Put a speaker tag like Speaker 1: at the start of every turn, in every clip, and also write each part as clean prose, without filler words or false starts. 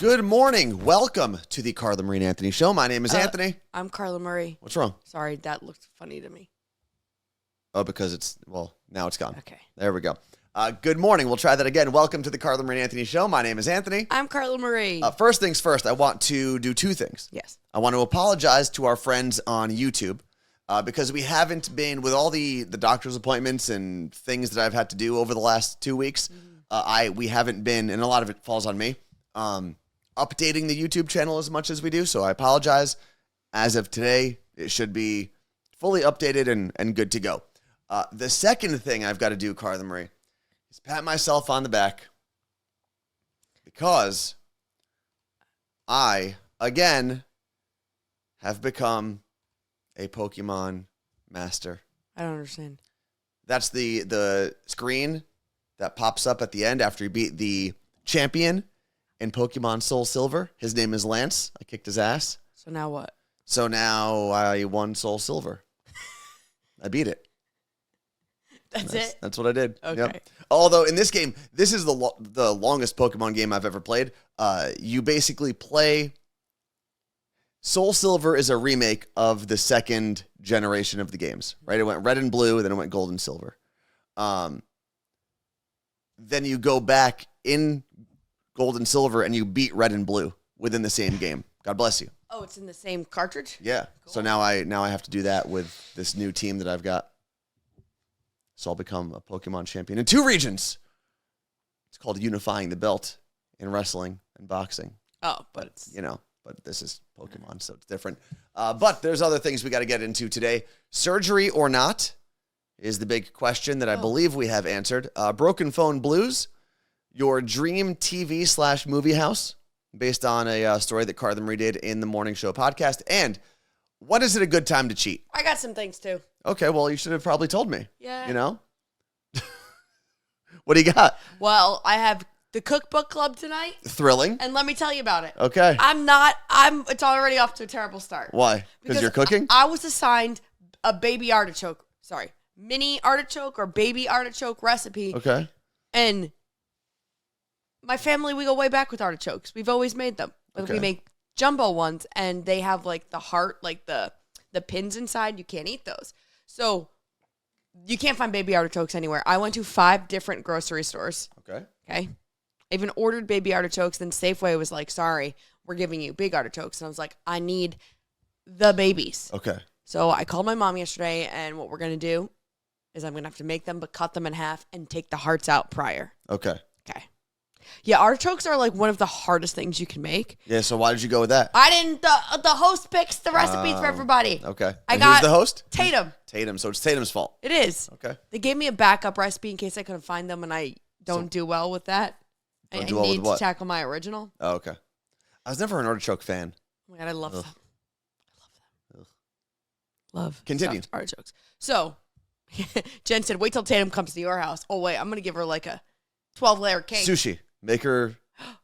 Speaker 1: Good morning. Welcome to the Carla Marie and Anthony Show. My name is Anthony.
Speaker 2: I'm Carla Murray.
Speaker 1: What's wrong?
Speaker 2: Sorry, that looked funny to me.
Speaker 1: Oh, because now it's gone.
Speaker 2: Okay.
Speaker 1: There we go. Good morning. We'll try that again. Welcome to the Carla Marie and Anthony Show. My name is Anthony.
Speaker 2: I'm Carla Murray.
Speaker 1: First things first, I want to do two things.
Speaker 2: Yes.
Speaker 1: I want to apologize to our friends on YouTube because we haven't been, with all the doctor's appointments and things that I've had to do over the last 2 weeks, we haven't been, and a lot of it falls on me, updating the YouTube channel as much as we do, so I apologize. As of today, it should be fully updated and good to go. The second thing I've got to do, Carla Marie, is pat myself on the back because I, again, have become a Pokemon master.
Speaker 2: I don't understand.
Speaker 1: That's the screen that pops up at the end after you beat the champion in Pokemon Soul Silver. His name is Lance. I kicked his ass.
Speaker 2: So now what?
Speaker 1: So now I won Soul Silver. I beat it.
Speaker 2: That's it?
Speaker 1: That's what I did.
Speaker 2: Okay.
Speaker 1: Yep. Although in this game, this is the longest Pokemon game I've ever played. You basically play... Soul Silver is a remake of the second generation of the games, right? It went red and blue, then it went gold and silver. Then you go back in gold and silver and you beat red and blue within the same game. God bless you.
Speaker 2: Oh, it's in the same cartridge?
Speaker 1: Yeah. Cool. So now I have to do that with this new team that I've got. So I'll become a Pokemon champion in 2 regions. It's called unifying the belt in wrestling and boxing.
Speaker 2: Oh, but it's...
Speaker 1: But this is Pokemon, so it's different. But there's other things we got to get into today. Surgery or not is the big question that I believe we have answered. Broken Phone Blues, your dream TV/movie house, based on a story that Carla Marie did in the Morning Show podcast. And when is it a good time to cheat?
Speaker 2: I got some things, too.
Speaker 1: Okay, well, you should have probably told me.
Speaker 2: Yeah.
Speaker 1: What do you got?
Speaker 2: Well, I have the Cookbook Club tonight.
Speaker 1: Thrilling.
Speaker 2: And let me tell you about it.
Speaker 1: Okay.
Speaker 2: It's already off to a terrible start.
Speaker 1: Why? Because you're cooking?
Speaker 2: I was assigned a baby artichoke, mini artichoke or baby artichoke recipe.
Speaker 1: Okay.
Speaker 2: And my family, we go way back with artichokes. We've always made them.
Speaker 1: Okay.
Speaker 2: We make jumbo ones, and they have like the heart, like the pins inside. You can't eat those. So you can't find baby artichokes anywhere. I went to 5 different grocery stores.
Speaker 1: Okay.
Speaker 2: I even ordered baby artichokes. Then Safeway was like, sorry, we're giving you big artichokes. And I was like, I need the babies.
Speaker 1: Okay.
Speaker 2: So I called my mom yesterday, and what we're going to do is I'm going to have to make them, but cut them in half and take the hearts out prior.
Speaker 1: Okay.
Speaker 2: Yeah, artichokes are like one of the hardest things you can make.
Speaker 1: Yeah, so why did you go with that?
Speaker 2: I didn't, the host picks the recipes for everybody.
Speaker 1: Okay.
Speaker 2: Who's
Speaker 1: the host?
Speaker 2: Tatum.
Speaker 1: Tatum, so it's Tatum's fault.
Speaker 2: It is.
Speaker 1: Okay.
Speaker 2: They gave me a backup recipe in case I couldn't find them, and I don't do well with that. I need to tackle my original.
Speaker 1: Oh, okay. I was never an artichoke fan.
Speaker 2: Oh my God, I love them.
Speaker 1: Ugh.
Speaker 2: Love.
Speaker 1: Continue.
Speaker 2: Stuffed artichokes. So, Jen said, wait till Tatum comes to your house. Oh, wait, I'm going to give her like a 12-layer cake.
Speaker 1: Sushi. Make her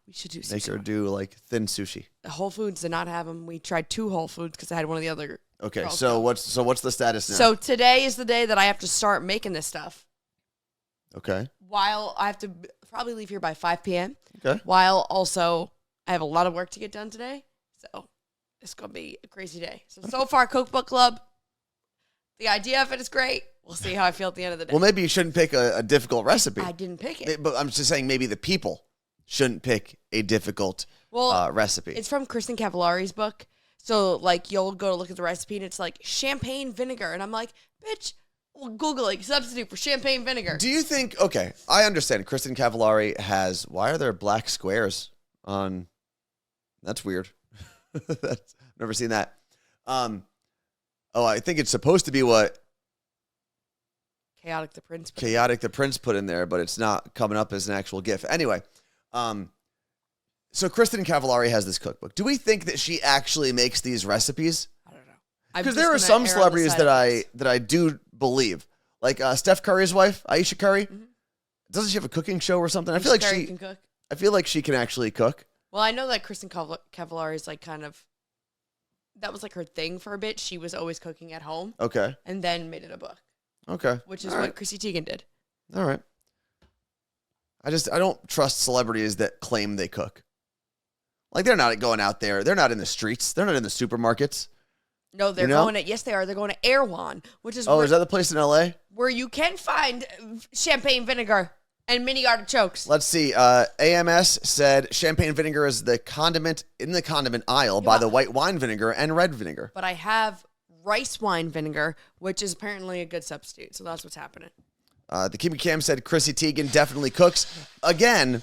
Speaker 2: we should do sushi.
Speaker 1: Make her do like thin sushi.
Speaker 2: Whole Foods did not have them. We tried 2 Whole Foods because I had one of the other.
Speaker 1: Okay, so what's the status now?
Speaker 2: So today is the day that I have to start making this stuff.
Speaker 1: Okay.
Speaker 2: While I have to probably leave here by 5 p.m.
Speaker 1: Okay.
Speaker 2: While also I have a lot of work to get done today. So it's going to be a crazy day. So far, Cookbook Club, the idea of it is great. We'll see how I feel at the end of the day.
Speaker 1: Well, maybe you shouldn't pick a difficult recipe.
Speaker 2: I didn't pick it.
Speaker 1: But I'm just saying maybe the people shouldn't pick a difficult recipe.
Speaker 2: It's from Kristen Cavallari's book. So, like, you'll go to look at the recipe, and it's like champagne vinegar. And I'm like, bitch, well, Googling substitute for champagne vinegar.
Speaker 1: Do you think, okay, I understand. Kristen Cavallari has, why are there black squares on, that's weird. I've never seen that. I think it's supposed to be what
Speaker 2: Chaotic the Prince
Speaker 1: put in there, but it's not coming up as an actual GIF. Anyway, so Kristen Cavallari has this cookbook. Do we think that she actually makes these recipes?
Speaker 2: I don't know.
Speaker 1: Because there are some celebrities that I do believe, like Steph Curry's wife, Aisha Curry. Mm-hmm. Doesn't she have a cooking show or something? I feel like she
Speaker 2: can cook.
Speaker 1: I feel like she can actually cook.
Speaker 2: Well, I know that Kristen Cavallari is like kind of, that was like her thing for a bit. She was always cooking at home.
Speaker 1: Okay.
Speaker 2: And then made it a book.
Speaker 1: Okay.
Speaker 2: Which is what Chrissy Teigen did.
Speaker 1: All right. I don't trust celebrities that claim they cook. Like, they're not going out there. They're not in the streets. They're not in the supermarkets.
Speaker 2: No, they're going to, yes, they are. They're going to Erewhon, which is
Speaker 1: is that the place in L.A.?
Speaker 2: Where you can find champagne vinegar and mini artichokes.
Speaker 1: Let's see. AMS said champagne vinegar is the condiment in the condiment aisle by the white wine vinegar and red vinegar.
Speaker 2: But I have rice wine vinegar, which is apparently a good substitute. So that's what's happening.
Speaker 1: The Kimmy Cam said Chrissy Teigen definitely cooks. Again,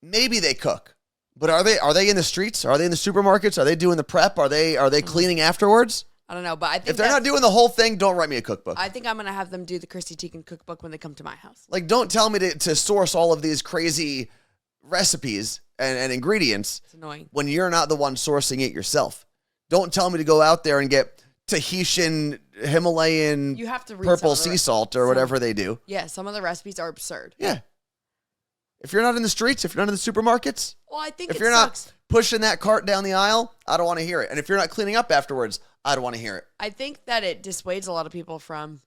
Speaker 1: maybe they cook. But are they in the streets? Are they in the supermarkets? Are they doing the prep? Are they cleaning afterwards?
Speaker 2: I don't know, but I think
Speaker 1: if they're not doing the whole thing, don't write me a cookbook.
Speaker 2: I think I'm going to have them do the Chrissy Teigen cookbook when they come to my house.
Speaker 1: Like, don't tell me to source all of these crazy recipes and ingredients.
Speaker 2: It's annoying.
Speaker 1: When you're not the one sourcing it yourself. Don't tell me to go out there and get Tahitian, Himalayan,
Speaker 2: you have to read
Speaker 1: purple sea salt or whatever they do.
Speaker 2: Yeah, some of the recipes are absurd.
Speaker 1: Yeah. If you're not in the streets, if you're not in the supermarkets,
Speaker 2: well, I think
Speaker 1: if you're not pushing that cart down the aisle, I don't want to hear it. And if you're not cleaning up afterwards, I don't want to hear it.
Speaker 2: I think that it dissuades a lot of people from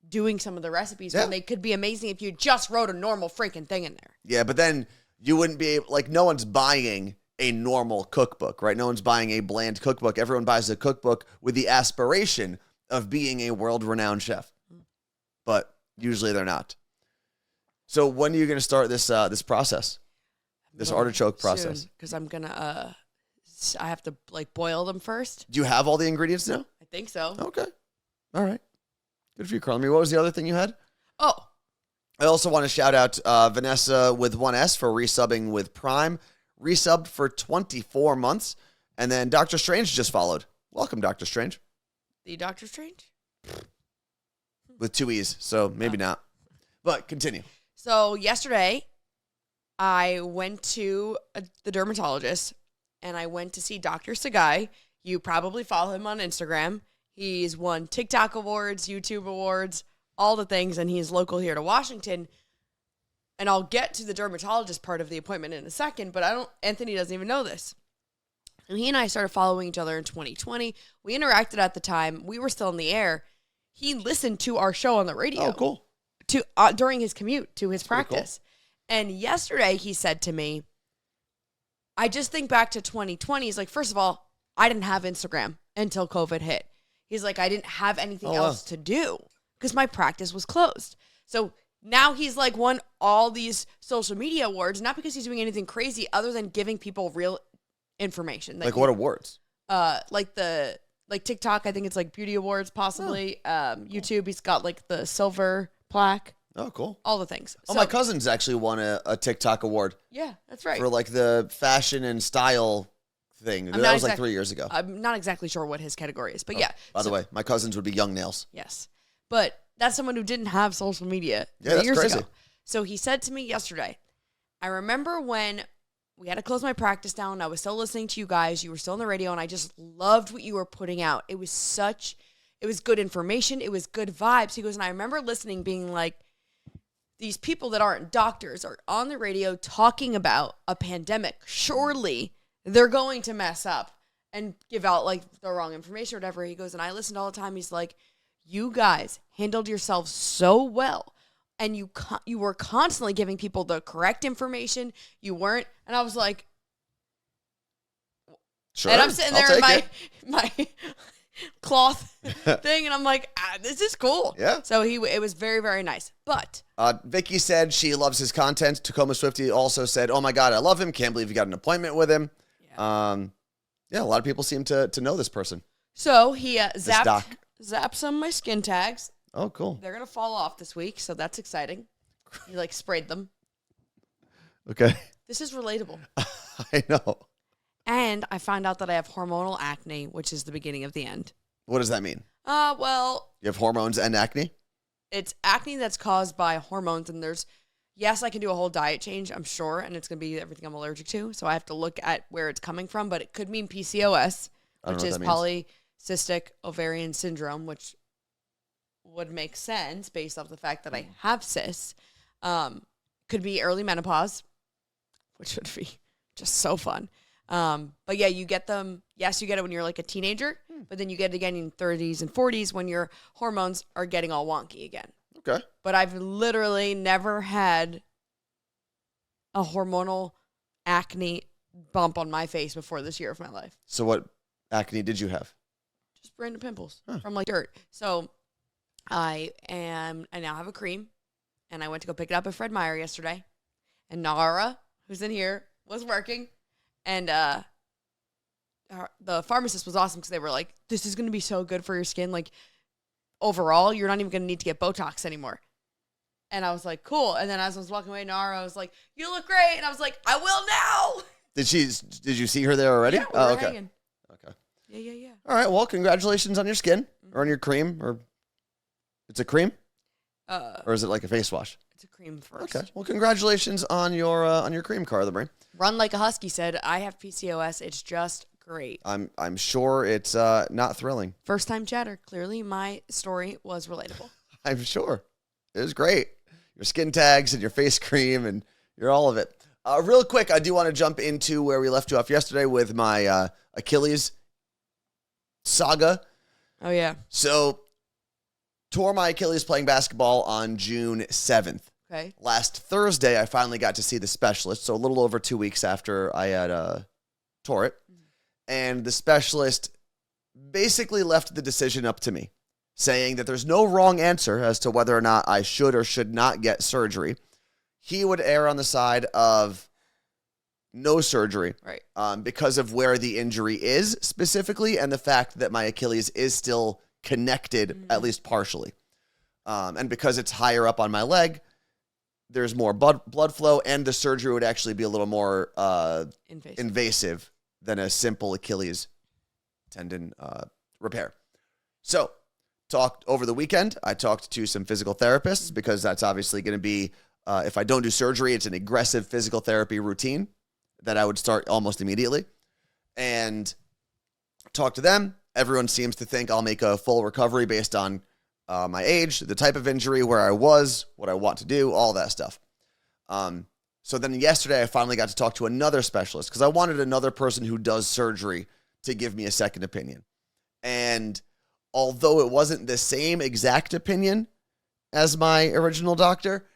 Speaker 2: doing some of the recipes when they could be amazing if you just wrote a normal freaking thing in there.
Speaker 1: Yeah, but then you wouldn't be able, like, no one's buying a normal cookbook, right? No one's buying a bland cookbook. Everyone buys a cookbook with the aspiration of being a world-renowned chef. But usually they're not. So when are you going to start this process? This artichoke process?
Speaker 2: Because I'm going to, I have to, like, boil them first.
Speaker 1: Do you have all the ingredients now?
Speaker 2: I think so.
Speaker 1: Okay. All right. Good for you, Carla. What was the other thing you had?
Speaker 2: Oh.
Speaker 1: I also want to shout out Vanessa with 1S for resubbing with Prime. Resubbed for 24 months. And then Dr. Strange just followed. Welcome, Dr. Strange.
Speaker 2: The Dr. Strange?
Speaker 1: With 2 E's, so maybe not. But continue.
Speaker 2: So yesterday, I went to the dermatologist, and I went to see Dr. Sagai. You probably follow him on Instagram. He's won TikTok awards, YouTube awards, all the things, and he's local here to Washington. And I'll get to the dermatologist part of the appointment in a second, but Anthony doesn't even know this. And he and I started following each other in 2020. We interacted at the time. We were still in the air. He listened to our show on the radio.
Speaker 1: Oh, cool.
Speaker 2: During his commute to his practice. Cool. And yesterday he said to me, I just think back to 2020. He's like, first of all, I didn't have Instagram until COVID hit. He's like, I didn't have anything else to do because my practice was closed. So now he's like won all these social media awards, not because he's doing anything crazy other than giving people real information.
Speaker 1: Like what awards?
Speaker 2: Like TikTok, I think it's like beauty awards possibly. YouTube, he's got like the silver plaque.
Speaker 1: Oh, cool.
Speaker 2: All the things.
Speaker 1: Oh, so, my cousin's actually won a TikTok award.
Speaker 2: Yeah, that's right.
Speaker 1: For like the fashion and style thing. That was like 3 years ago.
Speaker 2: I'm not exactly sure what his category is, but yeah.
Speaker 1: By the way, my cousins would be Young Nails.
Speaker 2: Yes. But that's someone who didn't have social media
Speaker 1: that's
Speaker 2: years
Speaker 1: crazy.
Speaker 2: ago. So he said to me yesterday, I remember when we had to close my practice down. I was still listening to you guys. You were still on the radio, and I just loved what you were putting out. It was good information. It was good vibes. He goes, and I remember listening, being like, these people that aren't doctors are on the radio talking about a pandemic. Surely they're going to mess up and give out like the wrong information or whatever. He goes, and I listened all the time. He's like, you guys handled yourselves so well. And you were constantly giving people the correct information. You weren't. And I was like,
Speaker 1: sure.
Speaker 2: And I'm sitting there in my cloth thing, and I'm like, this is cool.
Speaker 1: Yeah.
Speaker 2: So it was very, very nice. But
Speaker 1: Vicky said she loves his content. Tacoma Swifty also said, oh my God, I love him. Can't believe you got an appointment with him. Yeah, a lot of people seem to know this person.
Speaker 2: So he zapped some of my skin tags.
Speaker 1: Oh, cool.
Speaker 2: They're going to fall off this week, so that's exciting. He like sprayed them.
Speaker 1: Okay.
Speaker 2: This is relatable.
Speaker 1: I know.
Speaker 2: And I found out that I have hormonal acne, which is the beginning of the end.
Speaker 1: What does that mean?
Speaker 2: Well,
Speaker 1: you have hormones and acne?
Speaker 2: It's acne that's caused by hormones, and yes, I can do a whole diet change, I'm sure, and it's going to be everything I'm allergic to, so I have to look at where it's coming from, but it could mean PCOS, which is polycystic ovarian syndrome, which would make sense based off the fact that I have cysts. Could be early menopause, which would be just so fun. But yeah, you get them. Yes, you get it when you're like a teenager, but then you get it again in 30s and 40s when your hormones are getting all wonky again.
Speaker 1: Okay.
Speaker 2: But I've literally never had a hormonal acne bump on my face before this year of my life.
Speaker 1: So what acne did you have?
Speaker 2: Just random pimples from like dirt. So I now have a cream, and I went to go pick it up at Fred Meyer yesterday, and Nara, who's in here, was working, and the pharmacist was awesome because they were like, this is going to be so good for your skin. Like, overall, you're not even going to need to get Botox anymore. And I was like, cool. And then as I was walking away, Nara was like, you look great. And I was like, I will now.
Speaker 1: Did you see her there already?
Speaker 2: Yeah, we were
Speaker 1: okay.
Speaker 2: hanging.
Speaker 1: Okay.
Speaker 2: Yeah.
Speaker 1: All right. Well, congratulations on your skin or on your cream, or it's a cream, or is it like a face wash?
Speaker 2: It's a cream first.
Speaker 1: Okay. Well, congratulations on your cream, Carla.
Speaker 2: Run like a husky said, I have PCOS. It's just great.
Speaker 1: I'm sure it's not thrilling.
Speaker 2: First time chatter. Clearly, my story was relatable.
Speaker 1: I'm sure it was great. Your skin tags and your face cream and you're all of it. Real quick, I do want to jump into where we left you off yesterday with my Achilles saga.
Speaker 2: Oh, yeah.
Speaker 1: So, tore my Achilles playing basketball on June 7th.
Speaker 2: Okay.
Speaker 1: Last Thursday, I finally got to see the specialist, so a little over 2 weeks after I had tore it. And the specialist basically left the decision up to me, saying that there's no wrong answer as to whether or not I should or should not get surgery. He would err on the side of no surgery,
Speaker 2: right?
Speaker 1: Because of where the injury is specifically and the fact that my Achilles is still connected, at least partially. And because it's higher up on my leg, there's more blood flow, and the surgery would actually be a little more invasive than a simple Achilles tendon repair. So, talked over the weekend. I talked to some physical therapists because that's obviously going to be, if I don't do surgery, it's an aggressive physical therapy routine that I would start almost immediately. And talked to them. Everyone seems to think I'll make a full recovery based on my age, the type of injury, where I was, what I want to do, all that stuff. So then yesterday I finally got to talk to another specialist because I wanted another person who does surgery to give me a second opinion. And although it wasn't the same exact opinion as my original doctor,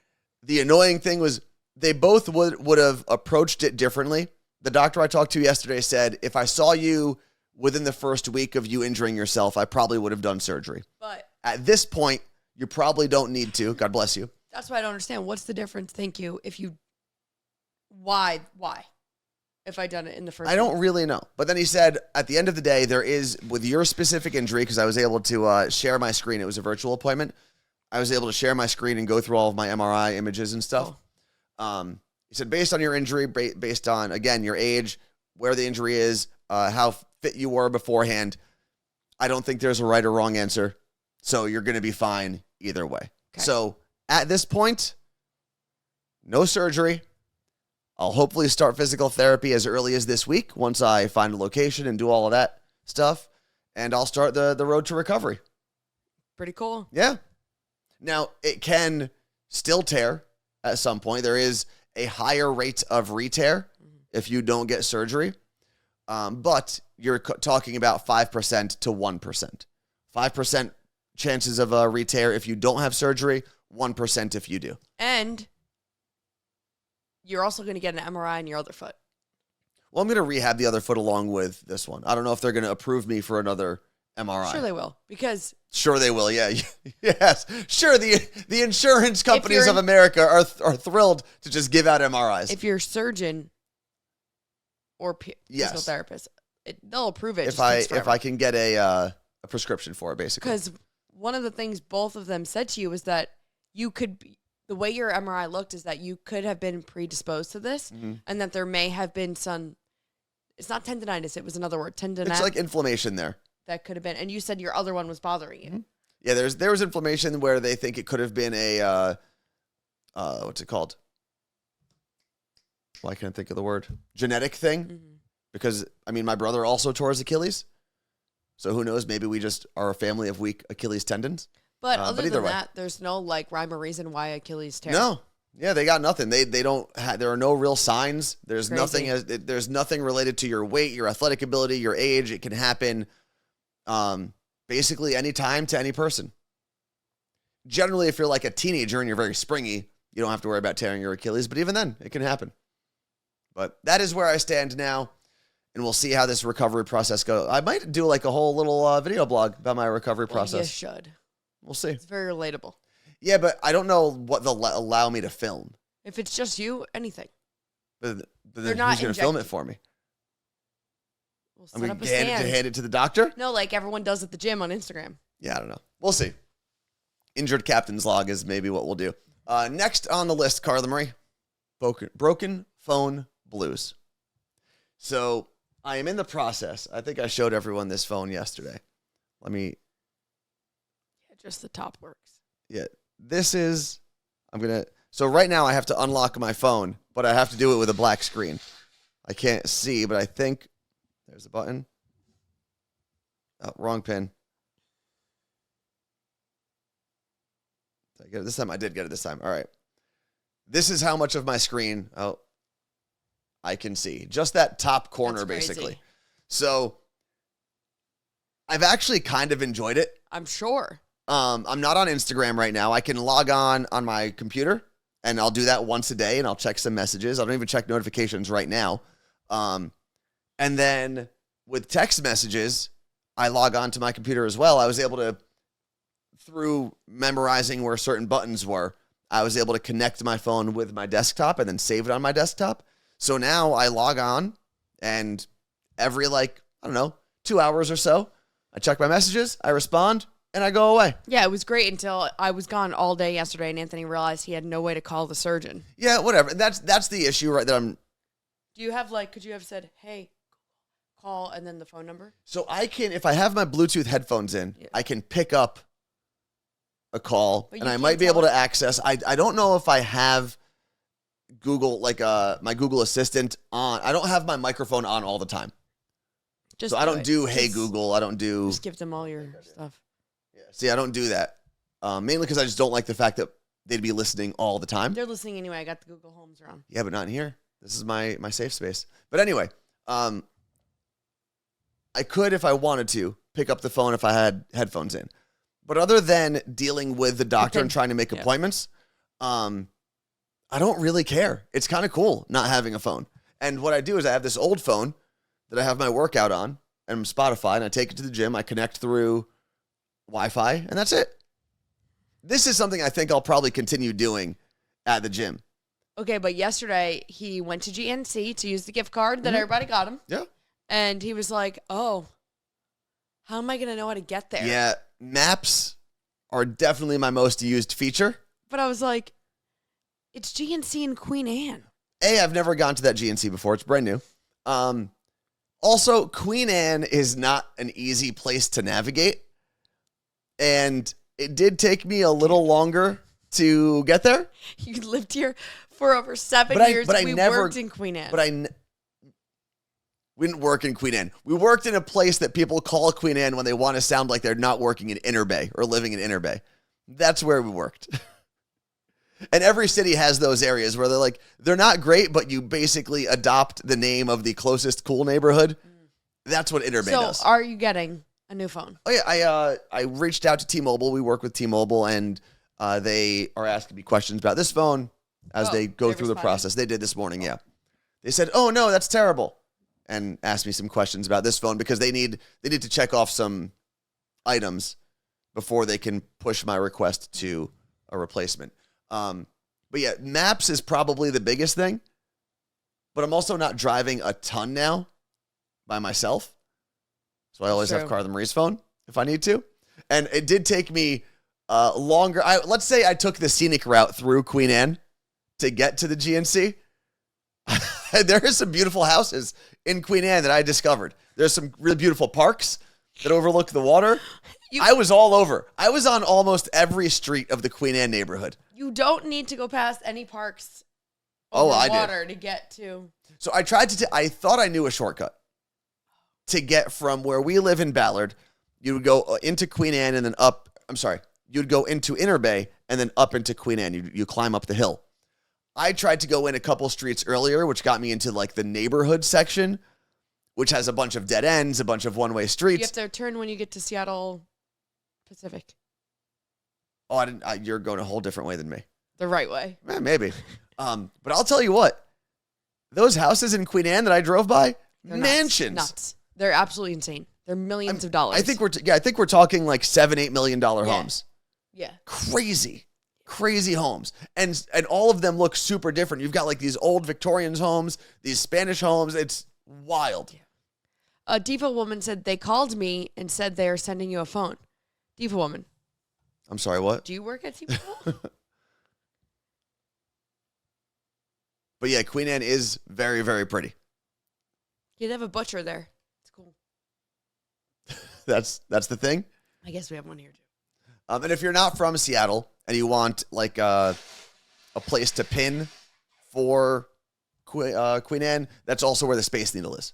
Speaker 1: the annoying thing was they both would have approached it differently. The doctor I talked to yesterday said, if I saw you within the first week of you injuring yourself, I probably would have done surgery.
Speaker 2: But
Speaker 1: at this point, you probably don't need to. God bless you.
Speaker 2: That's why I don't understand. What's the difference? Thank you. Why? If I done it in the first
Speaker 1: I don't really know. But then he said, at the end of the day, there is, with your specific injury, because I was able to share my screen. It was a virtual appointment. I was able to share my screen and go through all of my MRI images and stuff. He said, based on your injury, based on, again, your age, where the injury is, how fit you were beforehand, I don't think there's a right or wrong answer. So you're going to be fine either way. Okay. So at this point, no surgery. I'll hopefully start physical therapy as early as this week once I find a location and do all of that stuff. And I'll start the road to recovery.
Speaker 2: Pretty cool.
Speaker 1: Yeah. Now, it can still tear at some point. There is a higher rate of re-tear if you don't get surgery. But you're talking about 5% to 1%. 5% chances of a re-tear if you don't have surgery, 1% if you do.
Speaker 2: And you're also going to get an MRI on your other foot.
Speaker 1: Well, I'm going to rehab the other foot along with this one. I don't know if they're going to approve me for another MRI.
Speaker 2: Sure they will, because...
Speaker 1: Sure they will, yeah. Yes. Sure, the insurance companies of America are thrilled to just give out MRIs.
Speaker 2: If you're a surgeon or physical therapist, they'll approve it.
Speaker 1: If I can get a prescription for it, basically.
Speaker 2: Because one of the things both of them said to you was that you could be... The way your MRI looked is that you could have been predisposed to this, and that there may have been some... It's not tendonitis. It was another word. Tendonitis.
Speaker 1: It's like inflammation there.
Speaker 2: That could have been. And you said your other one was bothering you.
Speaker 1: Yeah, there was inflammation where they think it could have been a... what's it called? Why can't I think of the word? Genetic thing. Because, I mean, my brother also tore his Achilles. So who knows? Maybe we just are a family of weak Achilles tendons.
Speaker 2: But other than that, there's no like rhyme or reason why Achilles tear.
Speaker 1: No. Yeah, they got nothing. They don't there are no real signs. There's
Speaker 2: Crazy.
Speaker 1: there's nothing related to your weight, your athletic ability, your age. It can happen basically any time to any person. Generally, if you're like a teenager and you're very springy, you don't have to worry about tearing your Achilles, but even then, it can happen. But that is where I stand now, and we'll see how this recovery process goes. I might do like a whole little video blog about my recovery process.
Speaker 2: You should.
Speaker 1: We'll see.
Speaker 2: It's very relatable.
Speaker 1: Yeah, but I don't know what they'll allow me to film.
Speaker 2: If it's just you, anything.
Speaker 1: But
Speaker 2: They're
Speaker 1: then
Speaker 2: not
Speaker 1: who's going to film it for me?
Speaker 2: We'll
Speaker 1: I'm
Speaker 2: set
Speaker 1: going
Speaker 2: up
Speaker 1: to
Speaker 2: a stand.
Speaker 1: hand it to the doctor?
Speaker 2: No, like everyone does at the gym on Instagram.
Speaker 1: Yeah, I don't know. We'll see. Injured captain's log is maybe what we'll do. Next on the list, Carla Marie, broken phone blues. So I am in the process. I think I showed everyone this phone yesterday. Yeah,
Speaker 2: just the top works.
Speaker 1: Yeah, so right now I have to unlock my phone, but I have to do it with a black screen. I can't see, but I think there's a button. Oh, wrong pin. Did I get it this time? I did get it this time. All right. This is how much of my screen I can see. Just that top corner, basically. So I've actually kind of enjoyed it.
Speaker 2: I'm sure.
Speaker 1: I'm not on Instagram right now. I can log on my computer, and I'll do that once a day, and I'll check some messages. I don't even check notifications right now. And then with text messages, I log on to my computer as well. I was able to, through memorizing where certain buttons were, I was able to connect my phone with my desktop and then save it on my desktop. So now I log on, and every 2 hours or so, I check my messages, I respond, and I go away.
Speaker 2: Yeah, it was great until I was gone all day yesterday, and Anthony realized he had no way to call the surgeon.
Speaker 1: Yeah, whatever. That's the issue, right?
Speaker 2: Do you have could you have said, hey, call, and then the phone number?
Speaker 1: So I can, if I have my Bluetooth headphones in, I can pick up a call, and I might be able to access. I don't know if I have Google, my Google Assistant on. I don't have my microphone on all the time. So I don't do Hey Google. I don't do.
Speaker 2: Just give them all your stuff.
Speaker 1: Yeah. See, I don't do that. Mainly because I just don't like the fact that they'd be listening all the time.
Speaker 2: They're listening anyway. I got the Google Homes around.
Speaker 1: Yeah, but not in here. This is my safe space. But anyway, I could, if I wanted to, pick up the phone if I had headphones in. But other than dealing with the doctor and trying to make appointments, I don't really care. It's kind of cool not having a phone. And what I do is I have this old phone that I have my workout on and Spotify, and I take it to the gym. I connect through Wi-Fi, and that's it. This is something I think I'll probably continue doing at the gym.
Speaker 2: Okay, but yesterday he went to GNC to use the gift card that everybody got him.
Speaker 1: Yeah.
Speaker 2: And he was like, oh, how am I going to know how to get there?
Speaker 1: Yeah, maps are definitely my most used feature.
Speaker 2: But I was like, it's GNC in Queen Anne.
Speaker 1: I've never gone to that GNC before. It's brand new. Also, Queen Anne is not an easy place to navigate. And it did take me a little longer to get there.
Speaker 2: You lived here for over 7 years. We worked in Queen Anne.
Speaker 1: We didn't work in Queen Anne. We worked in a place that people call Queen Anne when they want to sound like they're not working in Inner Bay or living in Inner Bay. That's where we worked. And every city has those areas where they're not great, but you basically adopt the name of the closest cool neighborhood. That's what Inner Bay does.
Speaker 2: So are you getting a new phone?
Speaker 1: Oh, yeah. I reached out to T-Mobile. We work with T-Mobile, and they are asking me questions about this phone as they go through the process. They did this morning, yeah. They said, oh, no, that's terrible, and asked me some questions about this phone because they need to check off some items before they can push my request to a replacement. But yeah, maps is probably the biggest thing, but I'm also not driving a ton now by myself. So I always have Carla Marie's phone if I need to. And it did take me longer. Let's say I took the scenic route through Queen Anne to get to the GNC. There are some beautiful houses in Queen Anne that I discovered. There's some really beautiful parks that overlook the water. I was all over. I was on almost every street of the Queen Anne neighborhood.
Speaker 2: You don't need to go past any parks over water to get to.
Speaker 1: So I I thought I knew a shortcut to get from where we live in Ballard. You would go into Queen Anne and then up. I'm sorry. You'd go into Inner Bay and then up into Queen Anne. You climb up the hill. I tried to go in a couple streets earlier, which got me into the neighborhood section, which has a bunch of dead ends, a bunch of one-way streets.
Speaker 2: You have to turn when you get to Seattle Pacific.
Speaker 1: Oh, you're going a whole different way than me.
Speaker 2: The right way.
Speaker 1: Maybe. But I'll tell you what. Those houses in Queen Anne that I drove by,
Speaker 2: They're
Speaker 1: mansions.
Speaker 2: Nuts. They're absolutely insane. They're millions of dollars.
Speaker 1: I think we're talking like $7-8 million homes.
Speaker 2: Yeah.
Speaker 1: Crazy homes. And all of them look super different. You've got like these old Victorian homes, these Spanish homes. It's wild.
Speaker 2: Yeah. A Diva woman said they called me and said they are sending you a phone. Diva woman.
Speaker 1: I'm sorry, what?
Speaker 2: Do you work at Diva?
Speaker 1: But yeah, Queen Anne is very, very pretty.
Speaker 2: Yeah, they have a butcher there. It's cool.
Speaker 1: That's the thing.
Speaker 2: I guess we have one here too.
Speaker 1: And if you're not from Seattle and you want like a place to pin for Queen Anne, that's also where the Space Needle is.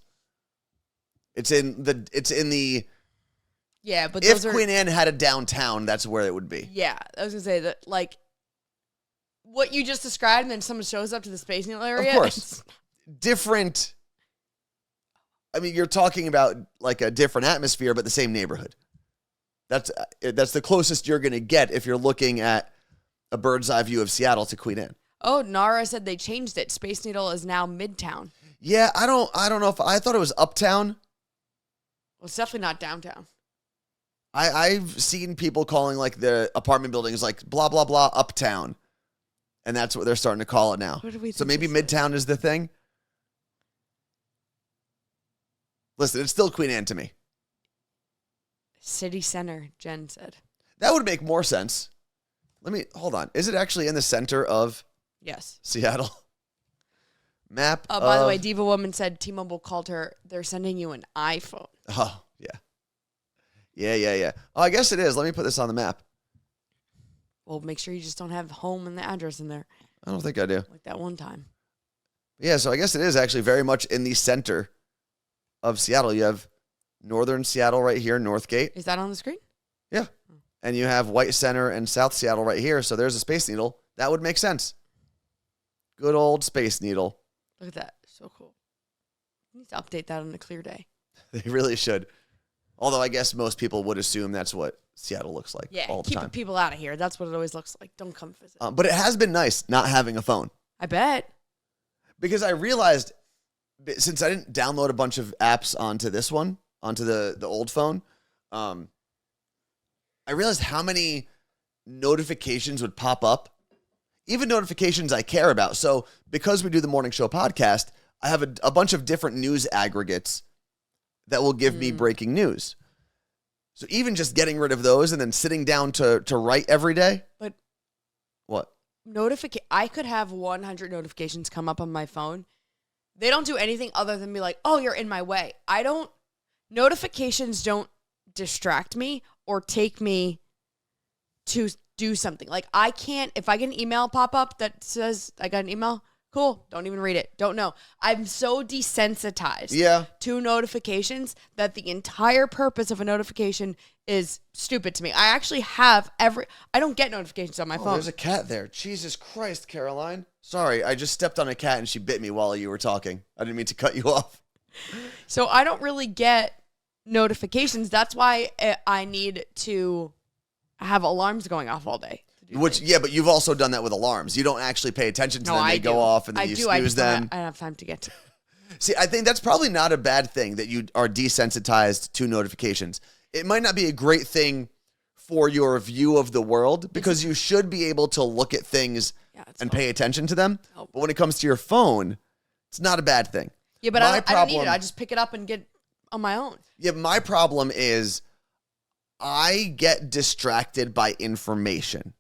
Speaker 1: It's in the.
Speaker 2: Yeah, but
Speaker 1: if Queen Anne had a downtown, that's where it would be.
Speaker 2: Yeah, I was gonna say that, like what you just described, and then someone shows up to the Space Needle area.
Speaker 1: Of course, different. I mean, you're talking about like a different atmosphere, but the same neighborhood. That's the closest you're gonna get if you're looking at a bird's eye view of Seattle to Queen Anne.
Speaker 2: Oh, Nara said they changed it. Space Needle is now Midtown.
Speaker 1: Yeah, I don't know if I thought it was Uptown.
Speaker 2: Well, it's definitely not downtown.
Speaker 1: I've seen people calling like the apartment buildings like blah blah blah Uptown, and that's what they're starting to call it now.
Speaker 2: What do we
Speaker 1: So
Speaker 2: think
Speaker 1: maybe
Speaker 2: this
Speaker 1: Midtown is the thing. Listen, it's still Queen Anne to me.
Speaker 2: City Center, Jen said.
Speaker 1: That would make more sense. Hold on. Is it actually in the center of
Speaker 2: Yes.
Speaker 1: Seattle? Map.
Speaker 2: By the way, Diva Woman said T-Mobile called her. They're sending you an iPhone.
Speaker 1: Oh, yeah. Yeah. Oh, I guess it is. Let me put this on the map.
Speaker 2: Well, make sure you just don't have home and the address in there.
Speaker 1: I don't think I do.
Speaker 2: Like that one time.
Speaker 1: Yeah, so I guess it is actually very much in the center of Seattle. You have northern Seattle right here, Northgate.
Speaker 2: Is that on the screen?
Speaker 1: Yeah. And you have White Center and South Seattle right here. So there's a Space Needle. That would make sense. Good old Space Needle.
Speaker 2: Look at that. So cool. You need to update that on a clear day.
Speaker 1: They really should. Although I guess most people would assume that's what Seattle looks like all the
Speaker 2: keep
Speaker 1: time.
Speaker 2: people out of here. That's what it always looks like. Don't come visit.
Speaker 1: But it has been nice not having a phone.
Speaker 2: I bet.
Speaker 1: Because I realized, since I didn't download a bunch of apps onto this one, onto the old phone, I realized how many notifications would pop up. Even notifications I care about. So because we do the morning show podcast, I have a bunch of different news aggregates that will give me breaking news. So even just getting rid of those and then sitting down to write every day.
Speaker 2: But
Speaker 1: what?
Speaker 2: I could have 100 notifications come up on my phone. They don't do anything other than be like, oh, you're in my way. Notifications don't distract me or take me to do something. Like I can't, if I get an email pop up that says I got an email, cool. Don't even read it. Don't know. I'm so desensitized to notifications that the entire purpose of a notification is stupid to me. I actually have I don't get notifications on my phone.
Speaker 1: There's a cat there. Jesus Christ, Caroline. Sorry, I just stepped on a cat and she bit me while you were talking. I didn't mean to cut you off.
Speaker 2: So I don't really get notifications. That's why I need to have alarms going off all day.
Speaker 1: But you've also done that with alarms. You don't actually pay attention to them. They go off and then you snooze them.
Speaker 2: I don't have time to get to.
Speaker 1: See, I think that's probably not a bad thing that you are desensitized to notifications. It might not be a great thing for your view of the world because you should be able to look at things and pay attention to them. But when it comes to your phone, it's not a bad thing.
Speaker 2: Yeah, but I don't need it. I just pick it up and get on my own.
Speaker 1: Yeah, my problem is I get distracted by information.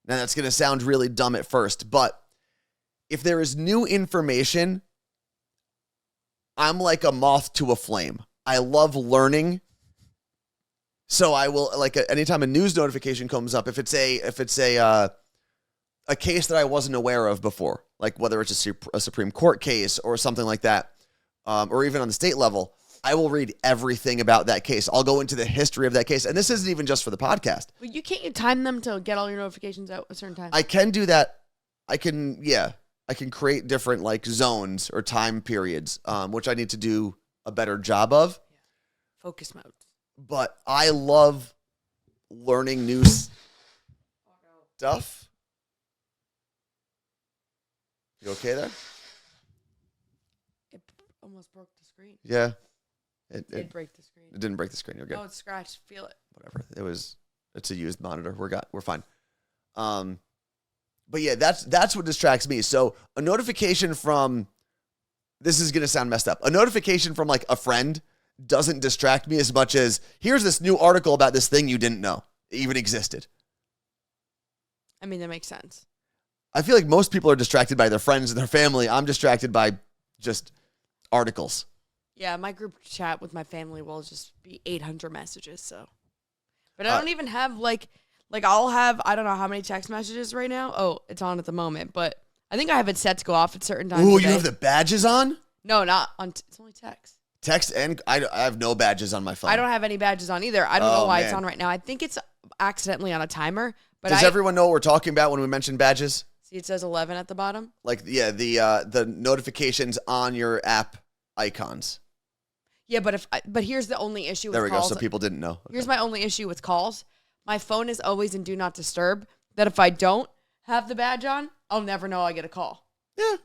Speaker 1: Now, that's going to sound really dumb at first, but if there is new information, I'm like a moth to a flame. I love learning. So I will, anytime a news notification comes up, if it's a case that I wasn't aware of before, like whether it's a Supreme Court case or something like that, or even on the state level, I will read everything about that case. I'll go into the history of that case. And this isn't even just for the podcast.
Speaker 2: Well, you time them to get all your notifications out at a certain time.
Speaker 1: I can do that. I can create different zones or time periods, which I need to do a better job of.
Speaker 2: Yeah. Focus mode.
Speaker 1: But I love learning new stuff. You okay there?
Speaker 2: almost broke the screen.
Speaker 1: Yeah.
Speaker 2: It did break the screen.
Speaker 1: It didn't break the screen. You're good.
Speaker 2: Oh, it's scratched. Feel it.
Speaker 1: Whatever. It's a used monitor. We're fine. But yeah, that's what distracts me. So a notification from, this is going to sound messed up. A notification from like a friend doesn't distract me as much as, here's this new article about this thing you didn't know even existed.
Speaker 2: I mean, that makes sense.
Speaker 1: I feel like most people are distracted by their friends and their family. I'm distracted by just articles.
Speaker 2: Yeah, my group chat with my family will just be 800 messages, so. But I don't even have, like I'll have, I don't know how many text messages right now. Oh, it's on at the moment, but I think I have it set to go off at certain times.
Speaker 1: Ooh, you have the badges on?
Speaker 2: No, not on, it's only text.
Speaker 1: Text, and I have no badges on my phone.
Speaker 2: I don't have any badges on either. I don't know why it's on right now. I think it's accidentally on a timer. But
Speaker 1: Does everyone know what we're talking about when we mention badges?
Speaker 2: See, it says 11 at the bottom.
Speaker 1: Like, yeah, the notifications on your app icons.
Speaker 2: Yeah, but here's the only issue with calls.
Speaker 1: There we go, so people didn't know. Okay.
Speaker 2: Here's my only issue with calls. My phone is always in Do Not Disturb, that if I don't have the badge on, I'll never know I get a call.
Speaker 1: Yeah.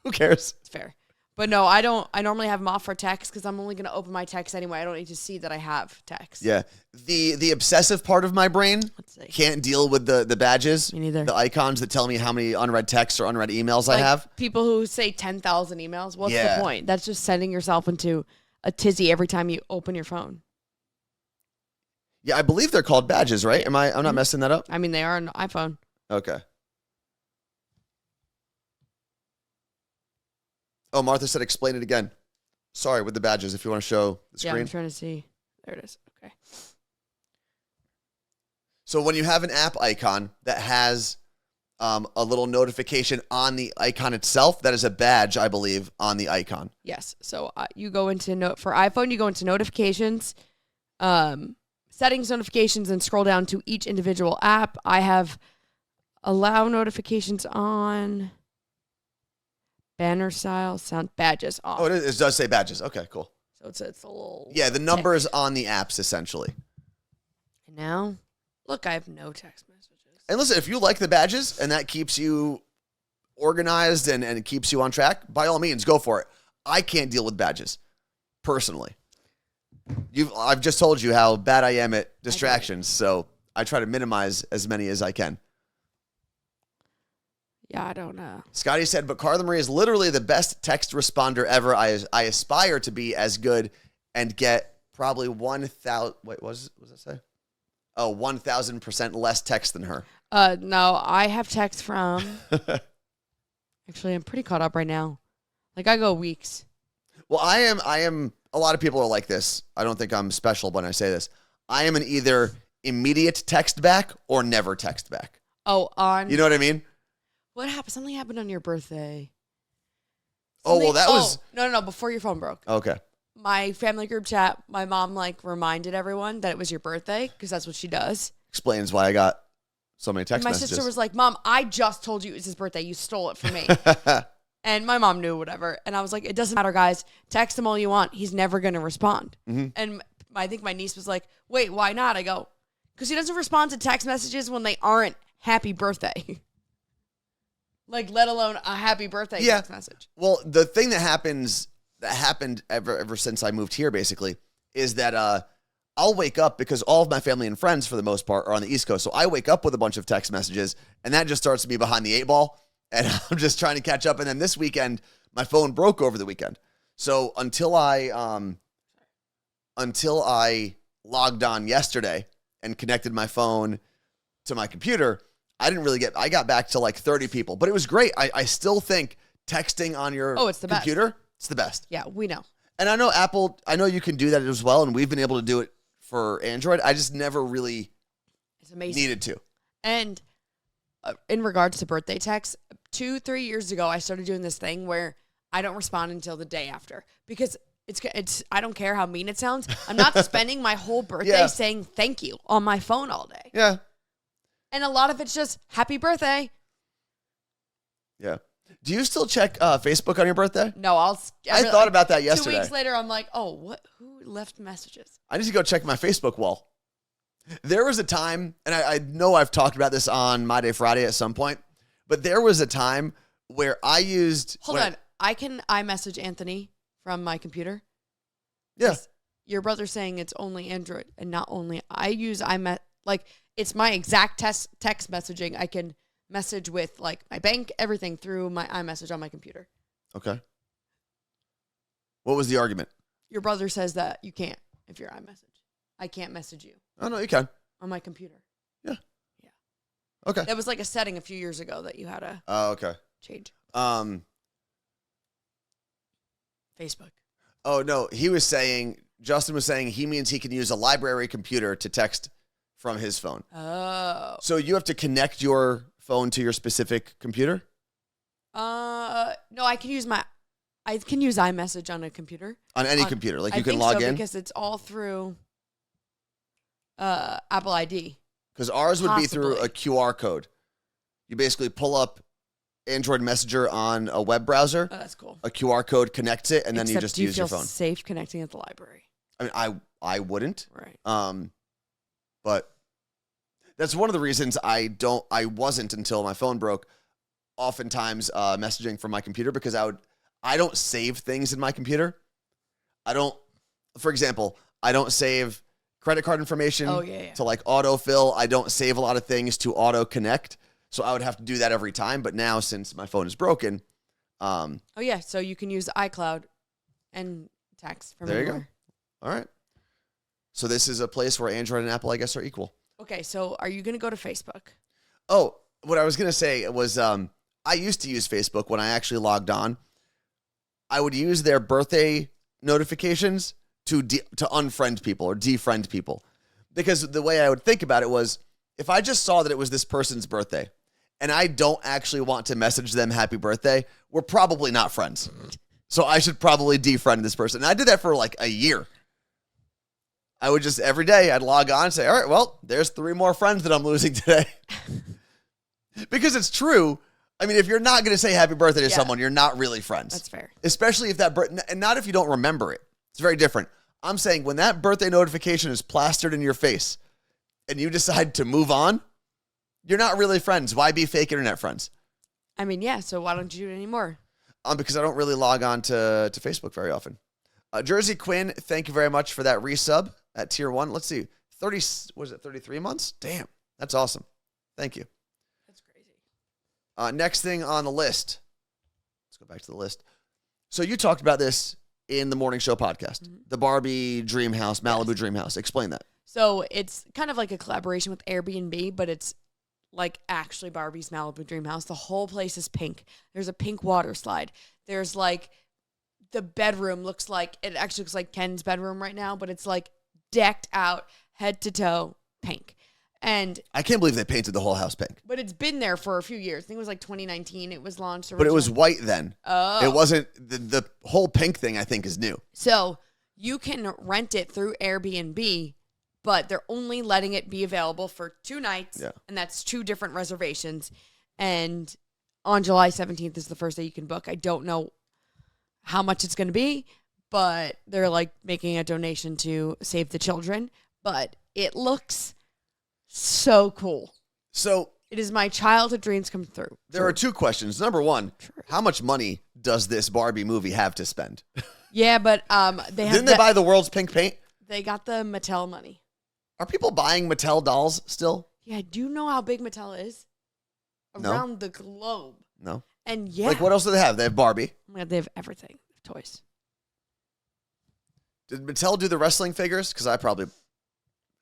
Speaker 1: Who cares?
Speaker 2: It's fair. But no, I don't. I normally have them off for text because I'm only going to open my text anyway. I don't need to see that I have text.
Speaker 1: Yeah. The obsessive part of my brain can't deal with the badges.
Speaker 2: Me neither.
Speaker 1: The icons that tell me how many unread texts or unread emails I have.
Speaker 2: People who say 10,000 emails, what's the point? That's just sending yourself into a tizzy every time you open your phone.
Speaker 1: Yeah, I believe they're called badges, right? I'm not messing that up?
Speaker 2: I mean, they are on iPhone.
Speaker 1: Okay. Oh, Martha said explain it again. Sorry, with the badges, if you want to show the screen.
Speaker 2: Yeah, I'm trying to see. There it is. Okay.
Speaker 1: So when you have an app icon that has a little notification on the icon itself, that is a badge, I believe, on the icon.
Speaker 2: Yes. So you go into for iPhone, you go into notifications, settings, notifications, and scroll down to each individual app. I have allow notifications on. Banner style, sound, badges off.
Speaker 1: Oh, it does say badges. Okay, cool.
Speaker 2: So it's a little...
Speaker 1: Yeah, the numbers on the apps, essentially.
Speaker 2: And now, look, I have no text messages.
Speaker 1: And listen, if you like the badges and that keeps you organized and it keeps you on track, by all means, go for it. I can't deal with badges, personally. I've just told you how bad I am at distractions, so I try to minimize as many as I can.
Speaker 2: Yeah, I don't know.
Speaker 1: Scotty said, but Carla Marie is literally the best text responder ever. I aspire to be as good and get probably 1,000. Wait, what does that say? Oh, 1,000% less text than her.
Speaker 2: No, I have text from. Actually, I'm pretty caught up right now. Like I go weeks.
Speaker 1: Well, I am. A lot of people are like this. I don't think I'm special when I say this. I am an either immediate text back or never text back.
Speaker 2: Oh,
Speaker 1: you know what I mean?
Speaker 2: What happened? Something happened on your birthday.
Speaker 1: Oh, well, that was...
Speaker 2: No, before your phone broke.
Speaker 1: Okay.
Speaker 2: My family group chat, my mom, reminded everyone that it was your birthday, because that's what she does.
Speaker 1: Explains why I got so many text messages.
Speaker 2: My sister was like, Mom, I just told you it was his birthday. You stole it from me. And my mom knew whatever. And I was like, it doesn't matter, guys. Text him all you want. He's never going to respond. Mm-hmm. And I think my niece was like, wait, why not? I go, because he doesn't respond to text messages when they aren't happy birthday. Let alone a happy birthday text message.
Speaker 1: Well, the thing that happened ever since I moved here, basically, is that I'll wake up because all of my family and friends, for the most part, are on the East Coast. So I wake up with a bunch of text messages, and that just starts me behind the 8 ball, and I'm just trying to catch up. And then this weekend, my phone broke over the weekend. So until I logged on yesterday and connected my phone to my computer, I got back to 30 people, but it was great. I still think texting on your computer, it's the best.
Speaker 2: Yeah, we know.
Speaker 1: And I know Apple, you can do that as well, and we've been able to do it for Android. I just never really needed to.
Speaker 2: And in regards to birthday texts, 2-3 years ago, I started doing this thing where I don't respond until the day after because it's I don't care how mean it sounds. I'm not spending my whole birthday saying thank you on my phone all day.
Speaker 1: Yeah.
Speaker 2: And a lot of it's just happy birthday.
Speaker 1: Yeah. Do you still check Facebook on your birthday?
Speaker 2: No,
Speaker 1: I thought about that yesterday.
Speaker 2: 2 weeks later, I'm like, oh, what? Who left messages?
Speaker 1: I need to go check my Facebook wall. There was a time, and I know I've talked about this on My Day Friday at some point, but there was a time where I used...
Speaker 2: Hold on. I message Anthony from my computer?
Speaker 1: Yeah.
Speaker 2: Your brother's saying it's only Android and not only. I use like it's my exact text messaging. I can message with like my bank, everything through my iMessage on my computer.
Speaker 1: Okay. What was the argument?
Speaker 2: Your brother says that you can't if you're iMessage. I can't message you.
Speaker 1: Oh, no, you can.
Speaker 2: On my computer.
Speaker 1: Yeah.
Speaker 2: Yeah.
Speaker 1: Okay.
Speaker 2: That was like a setting a few years ago that you had to
Speaker 1: okay.
Speaker 2: change. Facebook.
Speaker 1: Oh, no. Justin was saying he means he can use a library computer to text from his phone.
Speaker 2: Oh.
Speaker 1: So you have to connect your phone to your specific computer?
Speaker 2: No, I can use iMessage on a computer.
Speaker 1: On any computer? Like you can
Speaker 2: think
Speaker 1: log
Speaker 2: so,
Speaker 1: in?
Speaker 2: Because it's all through Apple ID.
Speaker 1: Because ours would be through
Speaker 2: Possibly.
Speaker 1: a QR code. You basically pull up Android Messenger on a web browser.
Speaker 2: Oh, that's cool.
Speaker 1: A QR code connects it, and then you just use your phone.
Speaker 2: Do you feel safe connecting at the library?
Speaker 1: I mean, I wouldn't.
Speaker 2: Right.
Speaker 1: But that's one of the reasons I wasn't until my phone broke. Oftentimes, messaging from my computer because I don't save things in my computer. For example, I don't save credit card information to like autofill. I don't save a lot of things to auto connect. So I would have to do that every time. But now since my phone is broken.
Speaker 2: So you can use iCloud and text from
Speaker 1: there
Speaker 2: anywhere.
Speaker 1: You go. All right. So this is a place where Android and Apple, I guess, are equal.
Speaker 2: Okay, so are you going to go to Facebook?
Speaker 1: Oh, what I was going to say was I used to use Facebook when I actually logged on. I would use their birthday notifications to unfriend people or defriend people. Because the way I would think about it was, if I just saw that it was this person's birthday and I don't actually want to message them happy birthday, we're probably not friends. So I should probably defriend this person. And I did that for like a year. I would just, every day, I'd log on and say, all right, well, there's 3 more friends that I'm losing today. Because it's true. I mean, if you're not going to say happy birthday to someone, you're not really friends.
Speaker 2: That's fair.
Speaker 1: Especially if and not if you don't remember it. It's very different. I'm saying when that birthday notification is plastered in your face and you decide to move on, you're not really friends. Why be fake internet friends?
Speaker 2: I mean, yeah, so why don't you do it anymore?
Speaker 1: Because I don't really log on to Facebook very often. Jersey Quinn, thank you very much for that resub at tier 1. Let's see. 33 months? Damn. That's awesome. Thank you.
Speaker 2: That's crazy.
Speaker 1: Next thing on the list. Let's go back to the list. So you talked about this in the morning show podcast, the Barbie Dream House, Malibu Dream House. Explain that.
Speaker 2: So it's kind of like a collaboration with Airbnb, but it's like actually Barbie's Malibu Dream House. The whole place is pink. There's a pink water slide. There's like the bedroom it actually looks like Ken's bedroom right now, but it's like decked out head to toe pink. And
Speaker 1: I can't believe they painted the whole house pink.
Speaker 2: But it's been there for a few years. I think it was like 2019 it was launched originally.
Speaker 1: But it was white then.
Speaker 2: Oh.
Speaker 1: It wasn't, the whole pink thing I think is new.
Speaker 2: So you can rent it through Airbnb, but they're only letting it be available for 2 nights.
Speaker 1: Yeah.
Speaker 2: And that's 2 different reservations. And on July 17th is the first day you can book. I don't know how much it's going to be, but they're like making a donation to Save the Children. But it looks so cool.
Speaker 1: So
Speaker 2: it is my childhood dreams come through.
Speaker 1: There are 2 questions. Number 1, how much money does this Barbie movie have to spend?
Speaker 2: Yeah, but
Speaker 1: Didn't they buy the world's pink paint?
Speaker 2: They got the Mattel money.
Speaker 1: Are people buying Mattel dolls still?
Speaker 2: Yeah, do you know how big Mattel is? Around the globe.
Speaker 1: No.
Speaker 2: And yeah.
Speaker 1: Like what else do they have? They have Barbie.
Speaker 2: Oh my God, they have everything. Toys.
Speaker 1: Did Mattel do the wrestling figures? Because I probably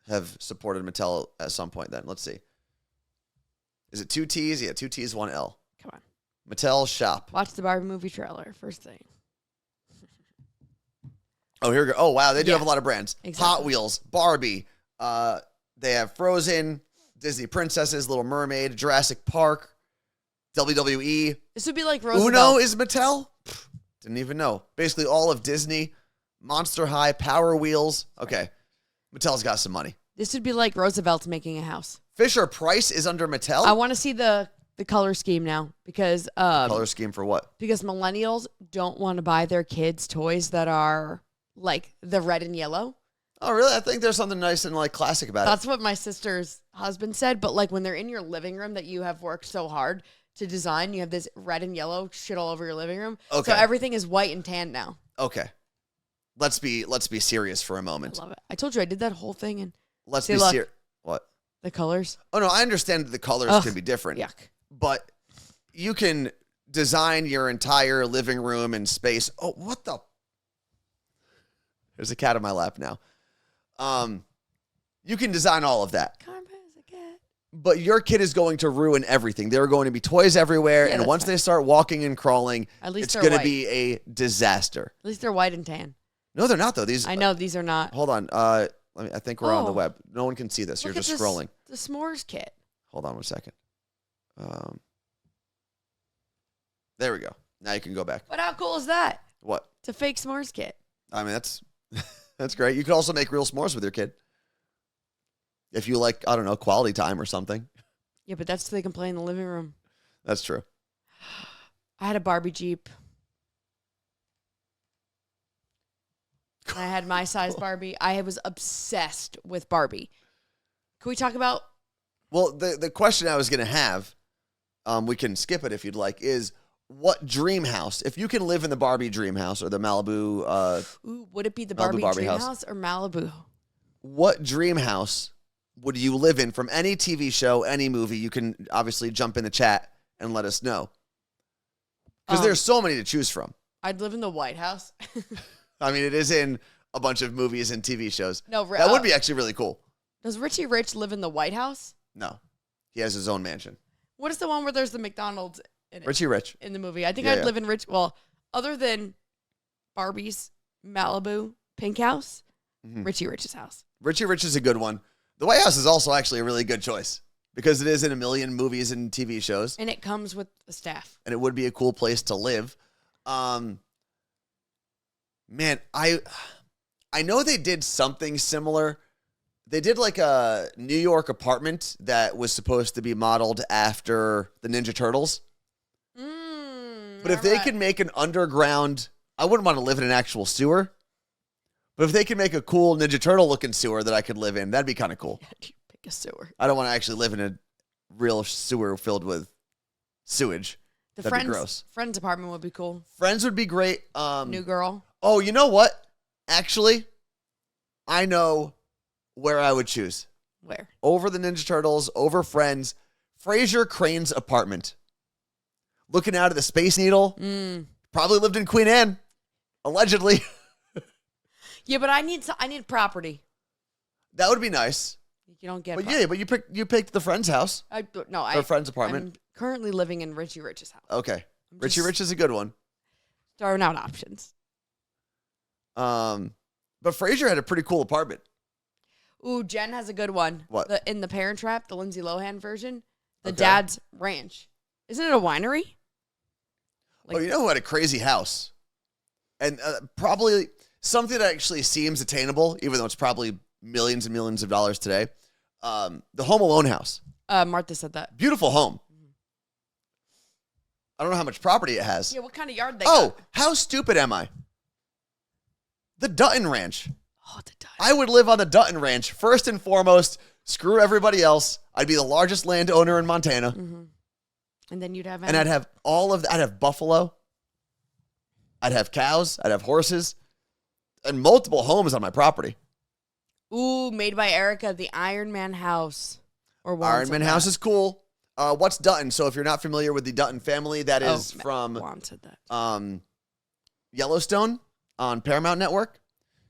Speaker 1: have supported Mattel at some point then. Let's see. Is it 2 T's? Yeah, 2 T's, 1 L.
Speaker 2: Come on.
Speaker 1: Mattel shop.
Speaker 2: Watch the Barbie movie trailer. First thing.
Speaker 1: Oh, here we go. Oh, wow. They do have a lot of brands.
Speaker 2: Exactly.
Speaker 1: Hot Wheels, Barbie. They have Frozen, Disney Princesses, Little Mermaid, Jurassic Park, WWE.
Speaker 2: This would be like Roosevelt.
Speaker 1: Uno is Mattel? Didn't even know. Basically all of Disney, Monster High, Power Wheels. Okay. Mattel's got some money.
Speaker 2: This would be like Roosevelt making a house.
Speaker 1: Fisher Price is under Mattel?
Speaker 2: I want to see the color scheme now because
Speaker 1: color scheme for what?
Speaker 2: Because millennials don't want to buy their kids toys that are like the red and yellow.
Speaker 1: Oh, really? I think there's something nice and like classic about
Speaker 2: That's what my sister's husband said. But like when they're in your living room that you have worked so hard to design, you have this red and yellow shit all over your living room.
Speaker 1: Okay.
Speaker 2: So everything is white and tan now.
Speaker 1: Okay. let's be serious for a
Speaker 2: I
Speaker 1: moment.
Speaker 2: love it. I told you I did that whole thing and
Speaker 1: Let's
Speaker 2: See,
Speaker 1: be
Speaker 2: look.
Speaker 1: serious. What?
Speaker 2: the colors.
Speaker 1: Oh no, I understand that the colors
Speaker 2: Ugh,
Speaker 1: can be different.
Speaker 2: Yuck.
Speaker 1: But you can design your entire living room and space. Oh, what the? There's a cat on my lap now. You can design all of that.
Speaker 2: Karma is a cat.
Speaker 1: But your kid is going to ruin everything. There are going to be toys everywhere,
Speaker 2: Yeah,
Speaker 1: and
Speaker 2: that's
Speaker 1: once
Speaker 2: fine.
Speaker 1: they start walking and crawling,
Speaker 2: At least
Speaker 1: it's
Speaker 2: they're
Speaker 1: going to
Speaker 2: white.
Speaker 1: be a disaster.
Speaker 2: At least they're white and tan.
Speaker 1: No, they're not though. These
Speaker 2: I know these are not.
Speaker 1: Hold on. I think we're on the
Speaker 2: Oh.
Speaker 1: web. No one can see this. You're
Speaker 2: Look at
Speaker 1: just
Speaker 2: this-
Speaker 1: scrolling.
Speaker 2: The s'mores kit.
Speaker 1: Hold on 1 second. There we go. Now you can go back.
Speaker 2: But how cool is that?
Speaker 1: What?
Speaker 2: It's a fake s'mores kit.
Speaker 1: I mean, that's that's great. You could also make real s'mores with your kid. If you like, I don't know, quality time or something.
Speaker 2: Yeah, but that's so they can play in the living room.
Speaker 1: That's true.
Speaker 2: I had a Barbie Jeep. And I had my size Barbie. I was obsessed with Barbie. Can we talk about?
Speaker 1: Well, the question I was going to have, we can skip it if you'd like, is what dream house, if you can live in the Barbie dream house or the Malibu,
Speaker 2: Ooh, would it be the
Speaker 1: Malibu
Speaker 2: Barbie,
Speaker 1: Barbie
Speaker 2: Dream
Speaker 1: house.
Speaker 2: house or Malibu?
Speaker 1: what dream house would you live in from any TV show, any movie? You can obviously jump in the chat and let us know. Because there's so many to choose from.
Speaker 2: I'd live in the White House.
Speaker 1: I mean, it is in a bunch of movies and TV shows.
Speaker 2: No,
Speaker 1: that would be actually really cool.
Speaker 2: Does Richie Rich live in the White House?
Speaker 1: No, he has his own mansion.
Speaker 2: What is the one where there's the McDonald's in it?
Speaker 1: Richie Rich.
Speaker 2: In the movie. I think
Speaker 1: Yeah,
Speaker 2: I'd
Speaker 1: yeah.
Speaker 2: live in Well, other than Barbie's Malibu Pink House, Richie Rich's house.
Speaker 1: Richie Rich is a good one. The White House is also actually a really good choice because it is in a million movies and TV shows.
Speaker 2: And it comes with the staff.
Speaker 1: And it would be a cool place to live. Man, I know they did something similar. They did like a New York apartment that was supposed to be modeled after the Ninja Turtles. But if they could make an underground, I wouldn't want to live in an actual sewer. But if they could make a cool Ninja Turtle looking sewer that I could live in, that'd be kind of cool.
Speaker 2: Pick a sewer.
Speaker 1: I don't want to actually live in a real sewer filled with sewage.
Speaker 2: The
Speaker 1: That'd be gross.
Speaker 2: Friends apartment would be cool.
Speaker 1: Friends would be great.
Speaker 2: New girl.
Speaker 1: Oh, you know what? Actually, I know where I would choose.
Speaker 2: Where?
Speaker 1: Over the Ninja Turtles, over Friends, Fraser Crane's apartment. Looking out at the Space Needle. Probably lived in Queen Anne. Allegedly.
Speaker 2: Yeah, but I need property.
Speaker 1: That would be nice.
Speaker 2: You don't get.
Speaker 1: But yeah, but you picked the Friend's house. Or Friend's apartment.
Speaker 2: I'm currently living in Richie Rich's house.
Speaker 1: Okay.
Speaker 2: I'm
Speaker 1: Richie
Speaker 2: just
Speaker 1: Rich is a good one.
Speaker 2: Throwing out options.
Speaker 1: But Fraser had a pretty cool apartment.
Speaker 2: Ooh, Jen has a good one.
Speaker 1: What?
Speaker 2: In the Parent Trap, the Lindsay Lohan version, the
Speaker 1: Okay.
Speaker 2: dad's ranch. Isn't it a winery?
Speaker 1: Oh, you know who had a crazy house? And probably something that actually seems attainable, even though it's probably millions and millions of dollars today. The Home Alone house.
Speaker 2: Martha said that.
Speaker 1: Beautiful home. I don't know how much property it has.
Speaker 2: Yeah, what kind of yard they
Speaker 1: Oh,
Speaker 2: got?
Speaker 1: how stupid am I? The Dutton Ranch.
Speaker 2: Oh, the dad.
Speaker 1: I would live on the Dutton Ranch. First and foremost, screw everybody else. I'd be the largest landowner in Montana.
Speaker 2: And then you'd have.
Speaker 1: And I'd have all of that. I'd have buffalo. I'd have cows. I'd have horses. And multiple homes on my property.
Speaker 2: Ooh, made by Erica, the Iron Man house. Or
Speaker 1: Iron Man house is cool. What's Dutton? So if you're not familiar with the Dutton family, that is from
Speaker 2: Juan said that.
Speaker 1: Yellowstone on Paramount Network.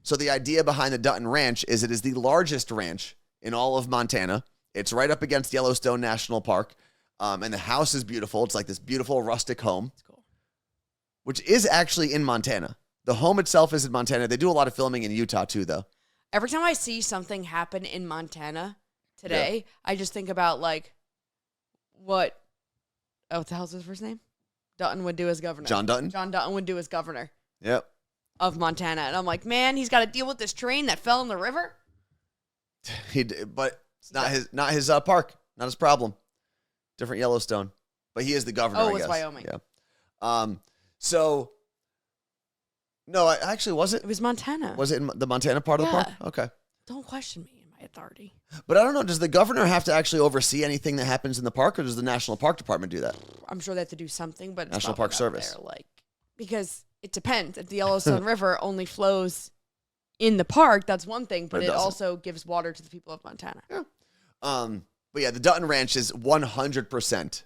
Speaker 1: So the idea behind the Dutton Ranch is it is the largest ranch in all of Montana. It's right up against Yellowstone National Park. And the house is beautiful. It's like this beautiful rustic home.
Speaker 2: It's cool.
Speaker 1: Which is actually in Montana. The home itself is in Montana. They do a lot of filming in Utah too, though.
Speaker 2: Every time I see something happen in Montana today, I just think about like what the hell's his first name? Dutton would do as governor.
Speaker 1: John Dutton?
Speaker 2: John Dutton would do as governor
Speaker 1: Yep.
Speaker 2: of Montana. And I'm like, man, he's got to deal with this train that fell in the river.
Speaker 1: But it's not his park. Not his problem. Different Yellowstone. But he is the governor, I
Speaker 2: Oh, it's
Speaker 1: guess.
Speaker 2: Wyoming.
Speaker 1: Yeah. So, no, actually, was it?
Speaker 2: It was Montana.
Speaker 1: Was it in the Montana part of the park?
Speaker 2: Yeah.
Speaker 1: Okay.
Speaker 2: Don't question me in my authority.
Speaker 1: But I don't know. Does the governor have to actually oversee anything that happens in the park, or does the National Park Department do that?
Speaker 2: I'm sure they have to do something, but it's
Speaker 1: National
Speaker 2: probably
Speaker 1: Park
Speaker 2: not
Speaker 1: Service.
Speaker 2: there, because it depends. If the Yellowstone River only flows in the park, that's one thing, but it
Speaker 1: doesn't.
Speaker 2: also gives water to the people of Montana.
Speaker 1: Yeah. But yeah, the Dutton Ranch is 100%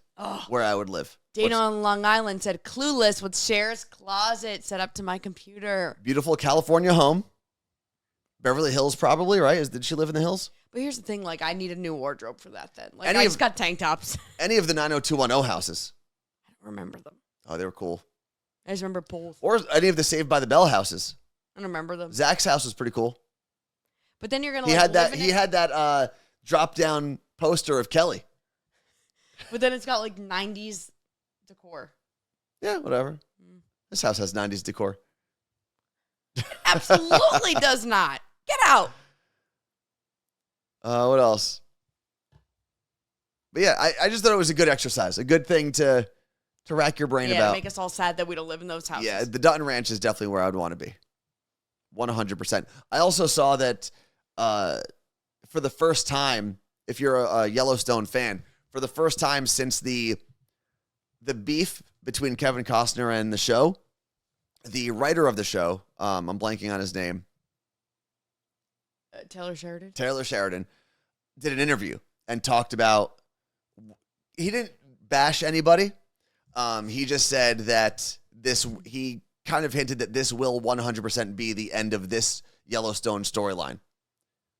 Speaker 1: where I would live.
Speaker 2: Dana on Long Island said, clueless with Cher's closet set up to my computer.
Speaker 1: Beautiful California home. Beverly Hills, probably, right? Did she live in the hills?
Speaker 2: But here's the thing, like, I need a new wardrobe for that then. Like, I just got tank tops.
Speaker 1: Any of the 90210 houses.
Speaker 2: I don't remember them.
Speaker 1: Oh, they were cool.
Speaker 2: I just remember pools.
Speaker 1: Or any of the Saved by the Bell houses.
Speaker 2: I don't remember them.
Speaker 1: Zach's house was pretty cool.
Speaker 2: But then you're going
Speaker 1: to He had that drop-down poster of Kelly.
Speaker 2: But then it's got, like, 90s decor.
Speaker 1: Yeah, whatever. This house has 90s decor.
Speaker 2: It absolutely does not. Get out.
Speaker 1: What else? But yeah, I just thought it was a good exercise, a good thing to rack your brain about.
Speaker 2: Yeah, make us all sad that we don't live in those houses.
Speaker 1: Yeah, the Dutton Ranch is definitely where I would want to be. 100%. I also saw that for the first time, if you're a Yellowstone fan, for the first time since the beef between Kevin Costner and the show, the writer of the show, I'm blanking on his name.
Speaker 2: Taylor Sheridan?
Speaker 1: Taylor Sheridan did an interview and talked about, he didn't bash anybody. He just said that he kind of hinted that this will 100% be the end of this Yellowstone storyline.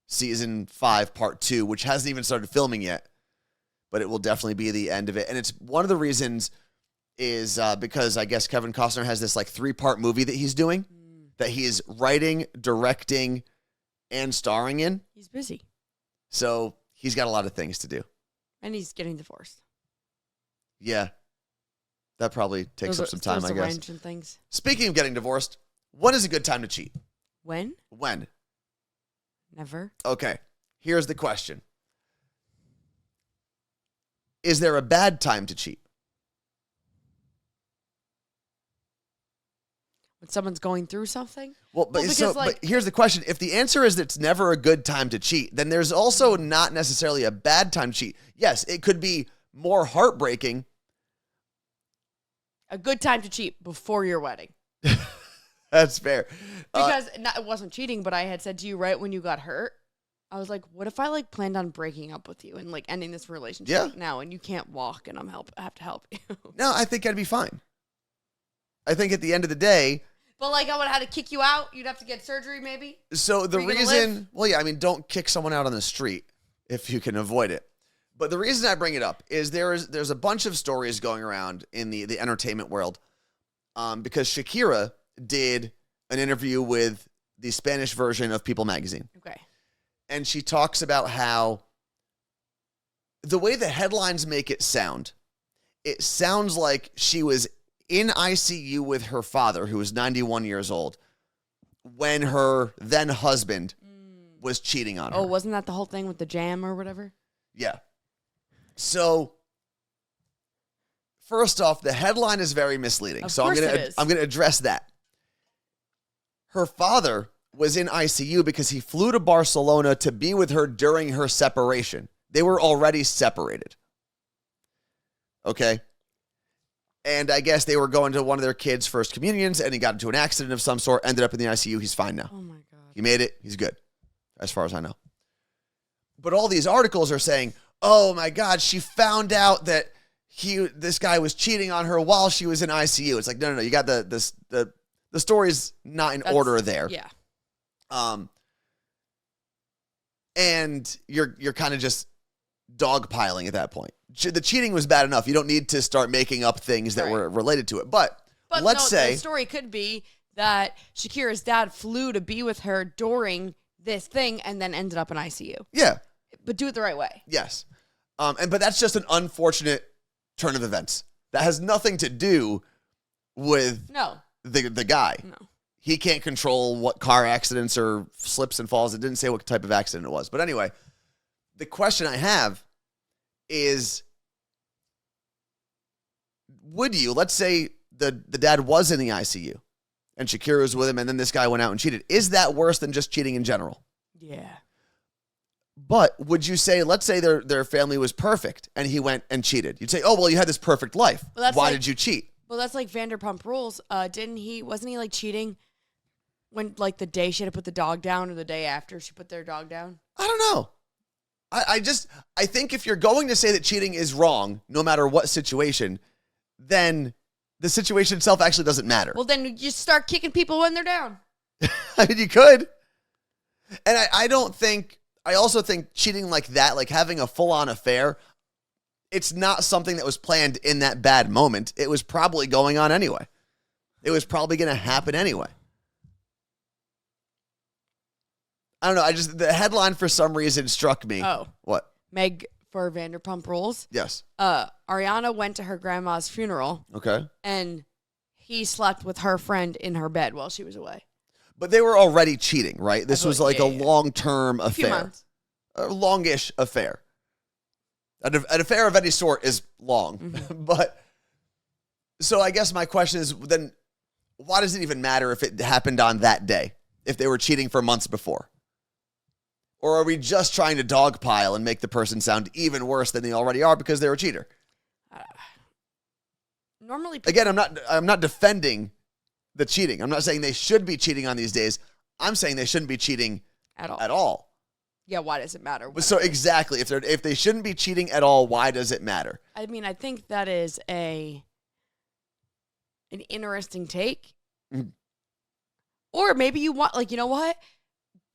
Speaker 1: Season 5, part 2, which hasn't even started filming yet, but it will definitely be the end of it. And it's one of the reasons is because I guess Kevin Costner has this like 3-part movie that he's doing that he is writing, directing, and starring in.
Speaker 2: He's busy.
Speaker 1: So he's got a lot of things to do.
Speaker 2: And he's getting divorced.
Speaker 1: Yeah. That probably takes up some time, I guess.
Speaker 2: Things.
Speaker 1: Speaking of getting divorced, when is a good time to cheat?
Speaker 2: When?
Speaker 1: When?
Speaker 2: Never.
Speaker 1: Okay. Here's the question. Is there a bad time to cheat?
Speaker 2: When someone's going through something?
Speaker 1: But here's the question. If the answer is that it's never a good time to cheat, then there's also not necessarily a bad time to cheat. Yes, it could be more heartbreaking.
Speaker 2: A good time to cheat before your wedding.
Speaker 1: That's fair.
Speaker 2: Because it wasn't cheating, but I had said to you right when you got hurt, I was like, what if I like planned on breaking up with you and like ending this relationship now and you can't walk and I have to help you?
Speaker 1: No, I think I'd be fine. I think at the end of the day.
Speaker 2: But like I would have had to kick you out. You'd have to get surgery maybe.
Speaker 1: So the reason, don't kick someone out on the street if you can avoid it. But the reason I bring it up is there's a bunch of stories going around in the entertainment world because Shakira did an interview with the Spanish version of People magazine.
Speaker 2: Okay.
Speaker 1: And she talks about how the way the headlines make it sounds like she was in ICU with her father, who was 91 years old, when her then husband was cheating on her.
Speaker 2: Oh, wasn't that the whole thing with the jam or whatever?
Speaker 1: Yeah. So, first off, the headline is very misleading.
Speaker 2: Of
Speaker 1: so
Speaker 2: course it is.
Speaker 1: I'm going to address that. Her father was in ICU because he flew to Barcelona to be with her during her separation. They were already separated. Okay? And I guess they were going to one of their kids' first communions, and he got into an accident of some sort, ended up in the ICU. He's fine now.
Speaker 2: Oh, my God.
Speaker 1: He made it. He's good, as far as I know. But all these articles are saying, oh, my God, she found out that this guy was cheating on her while she was in ICU. It's like, no. You got the story's not in order there.
Speaker 2: Yeah.
Speaker 1: And you're kind of just dogpiling at that point. The cheating was bad enough. You don't need to start making up things that were related to it. But let's say
Speaker 2: the story could be that Shakira's dad flew to be with her during this thing and then ended up in ICU.
Speaker 1: Yeah.
Speaker 2: But do it the right way.
Speaker 1: Yes. But that's just an unfortunate turn of events. That has nothing to do with the guy.
Speaker 2: No.
Speaker 1: He can't control what car accidents or slips and falls. It didn't say what type of accident it was. But anyway, the question I have is, would you, let's say the dad was in the ICU and Shakira was with him and then this guy went out and cheated. Is that worse than just cheating in general?
Speaker 2: Yeah.
Speaker 1: But would you say, let's say their family was perfect and he went and cheated. You'd say, oh, well, you had this perfect life. Why did you cheat?
Speaker 2: Well, that's like Vanderpump Rules. Wasn't he like cheating When, like, the day she had to put the dog down or the day after she put their dog down?
Speaker 1: I don't know. I think if you're going to say that cheating is wrong, no matter what situation, then the situation itself actually doesn't matter.
Speaker 2: Well, then you just start kicking people when they're down.
Speaker 1: I mean, you could. And I also think cheating like that, like having a full-on affair, it's not something that was planned in that bad moment. It was probably going on anyway. It was probably going to happen anyway. I don't know. The headline for some reason struck me.
Speaker 2: Oh.
Speaker 1: What?
Speaker 2: Meg for Vanderpump Rules.
Speaker 1: Yes.
Speaker 2: Ariana went to her grandma's funeral.
Speaker 1: Okay.
Speaker 2: And he slept with her friend in her bed while she was away.
Speaker 1: But they were already cheating, right? This was like a long-term affair.
Speaker 2: A few months.
Speaker 1: A longish affair. An affair of any sort is long.
Speaker 2: Mm-hmm.
Speaker 1: But, so I guess my question is, then why does it even matter if it happened on that day? If they were cheating for months before? Or are we just trying to dogpile and make the person sound even worse than they already are because they're a cheater?
Speaker 2: Normally,
Speaker 1: again, I'm not defending the cheating. I'm not saying they should be cheating on these days. I'm saying they shouldn't be cheating at all.
Speaker 2: Yeah, why does it matter?
Speaker 1: So exactly, if they shouldn't be cheating at all, why does it matter?
Speaker 2: I mean, I think that is an interesting take.
Speaker 1: Mm.
Speaker 2: Or maybe you want, like, you know what?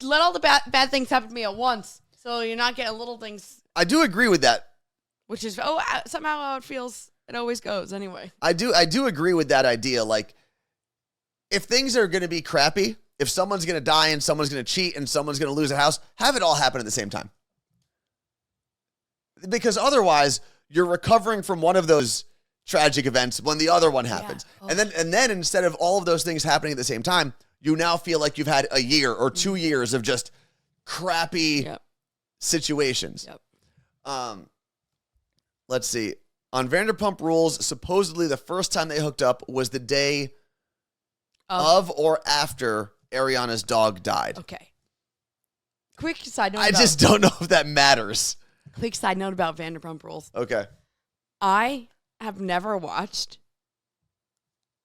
Speaker 2: Let all the bad things happen to me at once, so you're not getting little things.
Speaker 1: I do agree with that.
Speaker 2: Which is somehow how it feels. It always goes anyway.
Speaker 1: I do agree with that idea. Like, if things are going to be crappy, if someone's going to die and someone's going to cheat and someone's going to lose a house, have it all happen at the same time. Because otherwise, you're recovering from one of those tragic events when the other one happens.
Speaker 2: Yeah. Oh.
Speaker 1: And then instead of all of those things happening at the same time, you now feel like you've had a year or 2 years of just crappy situations.
Speaker 2: Yep.
Speaker 1: Let's see. On Vanderpump Rules, supposedly the first time they hooked up was the day of or after Ariana's dog died.
Speaker 2: Okay. Quick side note.
Speaker 1: I just don't know if that matters.
Speaker 2: Quick side note about Vanderpump Rules.
Speaker 1: Okay.
Speaker 2: I have never watched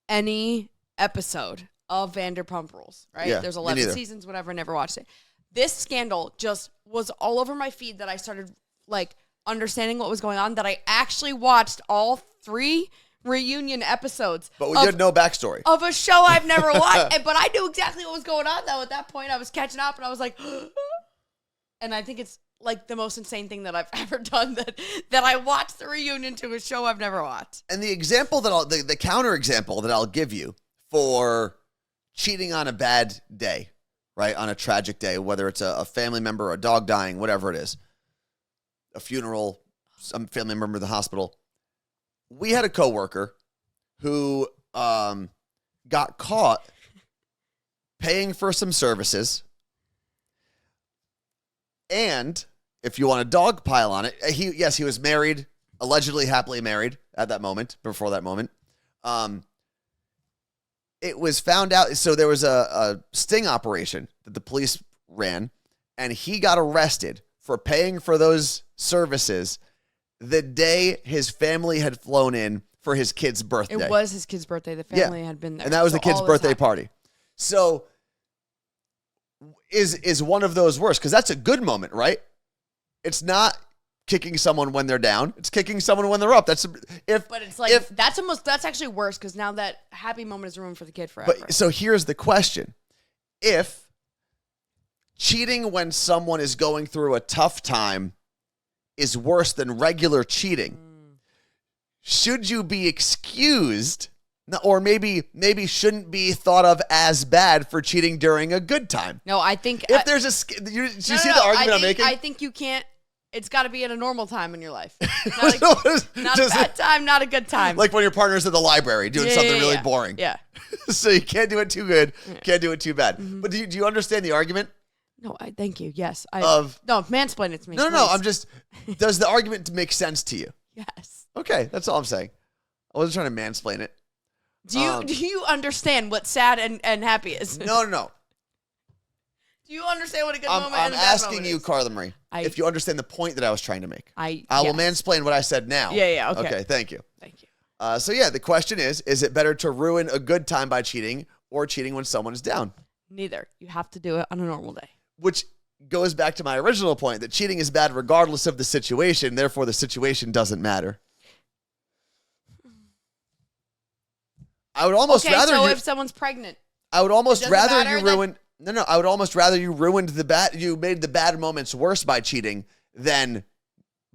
Speaker 2: any episode of Vanderpump Rules, right?
Speaker 1: Yeah,
Speaker 2: There's
Speaker 1: me
Speaker 2: 11
Speaker 1: neither.
Speaker 2: seasons, whatever, never watched it. This scandal just was all over my feed that I started, like, understanding what was going on, that I actually watched all 3 reunion episodes.
Speaker 1: But you had no backstory.
Speaker 2: Of a show I've never watched. But I knew exactly what was going on, though. At that point, I was catching up, and I was like, and I think it's, like, the most insane thing that I've ever done, that I watched the reunion to a show I've never watched.
Speaker 1: And the example that the counter example that I'll give you for cheating on a bad day, right? On a tragic day, whether it's a family member, a dog dying, whatever it is, a funeral, some family member in the hospital. We had a coworker who got caught paying for some services. And if you want a dog pile on it, he was married, allegedly happily married at that moment, before that moment. It was found out, so there was a sting operation that the police ran, and he got arrested for paying for those services the day his family had flown in for his kid's birthday.
Speaker 2: It was his kid's birthday. The family had been there.
Speaker 1: And that was
Speaker 2: So
Speaker 1: the kid's
Speaker 2: all this
Speaker 1: birthday
Speaker 2: happened.
Speaker 1: party. So is one of those worse? Because that's a good moment, right? It's not kicking someone when they're down. It's kicking someone when they're up. But
Speaker 2: it's like, that's actually worse, because now that happy moment is ruined for the kid forever.
Speaker 1: But so here's the question. If cheating when someone is going through a tough time is worse than regular cheating, should you be excused, or maybe shouldn't be thought of as bad for cheating during a good time?
Speaker 2: No, I think
Speaker 1: if there's a, do you see the argument I'm making?
Speaker 2: I think you can't. It's got to be at a normal time in your life. Not a bad time, not a good time.
Speaker 1: Like when your partner's at the library doing something really boring.
Speaker 2: Yeah.
Speaker 1: So you can't do it too good, can't do it too bad. Mm-hmm. But do you understand the argument?
Speaker 2: No, thank you. Yes.
Speaker 1: No,
Speaker 2: mansplain it to me.
Speaker 1: No, does the argument make sense to you?
Speaker 2: Yes.
Speaker 1: Okay, that's all I'm saying. I wasn't trying to mansplain it.
Speaker 2: Do you understand what sad and happy is?
Speaker 1: No.
Speaker 2: Do you understand what a good moment
Speaker 1: I'm
Speaker 2: and a bad
Speaker 1: asking
Speaker 2: moment
Speaker 1: you,
Speaker 2: is?
Speaker 1: Carla Marie, if you understand the point that I was trying to make. I will mansplain what I said now.
Speaker 2: Yeah, okay.
Speaker 1: Okay, thank you.
Speaker 2: Thank you.
Speaker 1: So yeah, the question is it better to ruin a good time by cheating or cheating when someone is down?
Speaker 2: Neither. You have to do it on a normal day.
Speaker 1: Which goes back to my original point that cheating is bad regardless of the situation. Therefore, the situation doesn't matter. I would almost rather.
Speaker 2: So if someone's pregnant,
Speaker 1: I would almost rather you ruin.
Speaker 2: Then...
Speaker 1: No. I would almost rather you ruined the bad. You made the bad moments worse by cheating than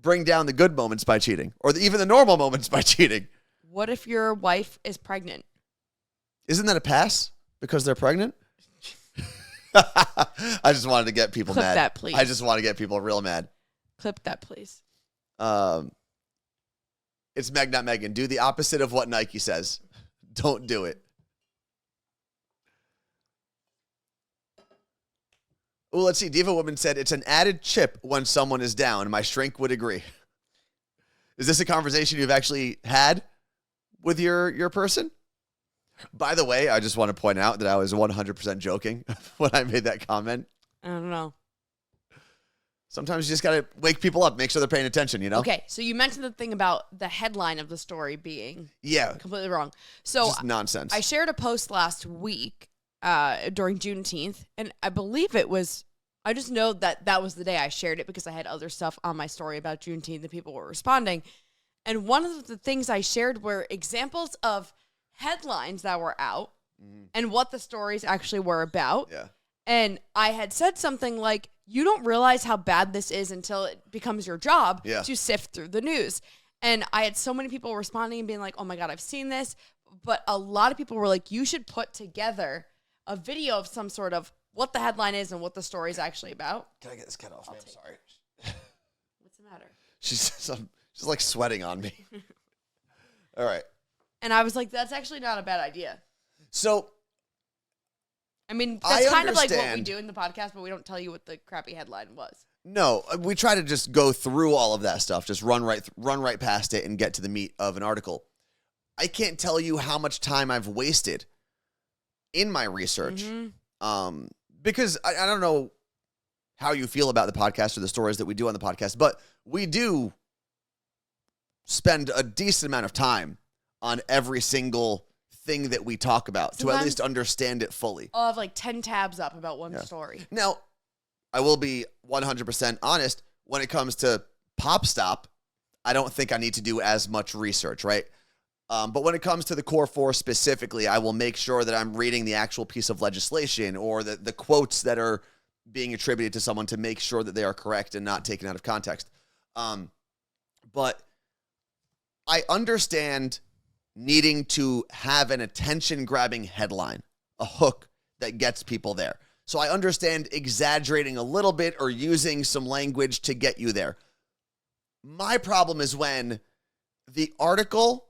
Speaker 1: bring down the good moments by cheating, or even the normal moments by cheating.
Speaker 2: What if your wife is pregnant?
Speaker 1: Isn't that a pass because they're pregnant? I just wanted to get people
Speaker 2: Clip
Speaker 1: mad.
Speaker 2: that, please.
Speaker 1: I just want to get people real mad.
Speaker 2: Clip that, please.
Speaker 1: It's Meg, not Megan. Do the opposite of what Nike says. Don't do it. Oh, let's see. Diva Woman said, it's an added chip when someone is down. My shrink would agree. Is this a conversation you've actually had with your person? By the way, I just want to point out that I was 100% joking when I made that comment.
Speaker 2: I don't know.
Speaker 1: Sometimes you just got to wake people up, make sure they're paying attention, you know?
Speaker 2: Okay, so you mentioned the thing about the headline of the story being completely wrong. So
Speaker 1: just nonsense.
Speaker 2: I shared a post last week during Juneteenth, and I believe it was, I just know that was the day I shared it because I had other stuff on my story about Juneteenth and people were responding. And one of the things I shared were examples of headlines that were out and what the stories actually were about.
Speaker 1: Yeah.
Speaker 2: And I had said something like, you don't realize how bad this is until it becomes your job to sift through the news. And I had so many people responding and being like, oh my God, I've seen this. But a lot of people were like, you should put together a video of some sort of what the headline is and what the story is actually about.
Speaker 1: Can I get this cat off me? I'm sorry.
Speaker 2: What's the matter?
Speaker 1: She's like sweating on me. All right.
Speaker 2: And I was like, that's actually not a bad idea.
Speaker 1: So,
Speaker 2: I mean, that's kind of like what we do in the podcast, but we don't tell you what the crappy headline was.
Speaker 1: No, we try to just go through all of that stuff, just run right past it and get to the meat of an article. I can't tell you how much time I've wasted in my research, because I don't know how you feel about the podcast or the stories that we do on the podcast, but we do spend a decent amount of time on every single thing that we talk about to at least understand it fully.
Speaker 2: I'll have like 10 tabs up about one story.
Speaker 1: Now, I will be 100% honest. When it comes to Pop Stop, I don't think I need to do as much research, right? But when it comes to the Core 4 specifically, I will make sure that I'm reading the actual piece of legislation or the quotes that are being attributed to someone to make sure that they are correct and not taken out of context. But I understand needing to have an attention-grabbing headline, a hook that gets people there. So I understand exaggerating a little bit or using some language to get you there. My problem is when the article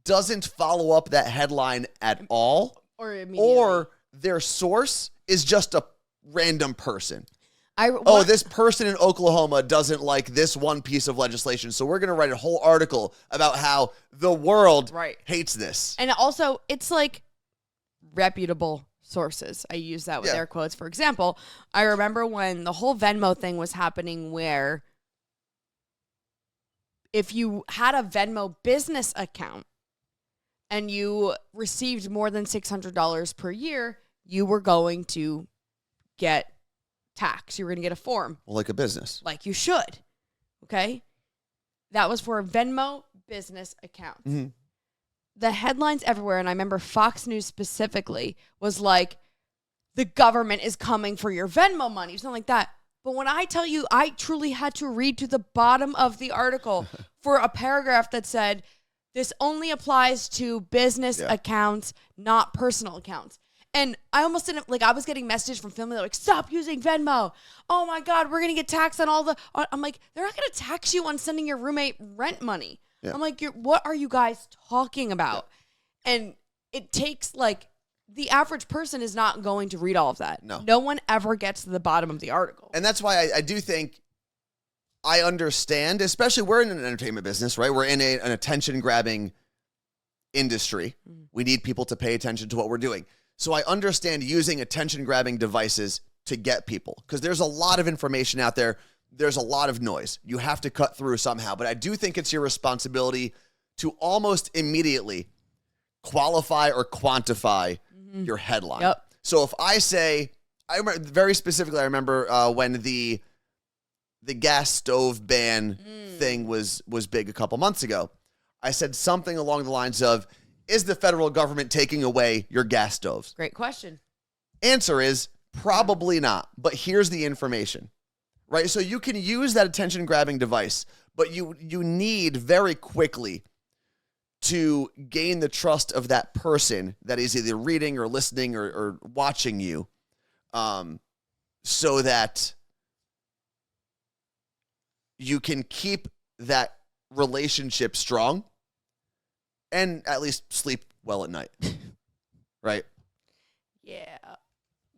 Speaker 1: doesn't follow up that headline at all, or their source is just a random person. This person in Oklahoma doesn't like this one piece of legislation, so we're going to write a whole article about how the world hates this.
Speaker 2: And also, it's like reputable sources. I use that with air quotes. For example, I remember when the whole Venmo thing was happening where if you had a Venmo business account and you received more than $600 per year, you were going to get tax. You were going to get a form.
Speaker 1: Well, like a business.
Speaker 2: Like you should. Okay? That was for a Venmo business account.
Speaker 1: Mm-hmm.
Speaker 2: The headlines everywhere, and I remember Fox News specifically, was like, the government is coming for your Venmo money. Something like that. But when I tell you, I truly had to read to the bottom of the article for a paragraph that said, this only applies to business accounts, not personal accounts. And I almost didn't, I was getting messages from family like, stop using Venmo. Oh my God, we're going to get taxed on all the, I'm like, they're not going to tax you on sending your roommate rent money. Yeah. I'm like, what are you guys talking about? Yeah. And it takes the average person is not going to read all of that. No one ever gets to the bottom of the article.
Speaker 1: And that's why I do think I understand, especially we're in an entertainment business, right? We're in an attention-grabbing industry. Mm-hmm. We need people to pay attention to what we're doing. So I understand using attention-grabbing devices to get people because there's a lot of information out there. There's a lot of noise. You have to cut through somehow. But I do think it's your responsibility to almost immediately qualify or quantify your headline.
Speaker 2: Yep.
Speaker 1: So if I say, I remember very specifically, I remember when the gas stove ban thing was big a couple months ago. I said something along the lines of, is the federal government taking away your gas stoves?
Speaker 2: Great question.
Speaker 1: Answer is probably not, but here's the information, right? So you can use that attention-grabbing device, but you need very quickly to gain the trust of that person that is either reading or listening or watching you, so that you can keep that relationship strong and at least sleep well at night, right?
Speaker 2: Yeah.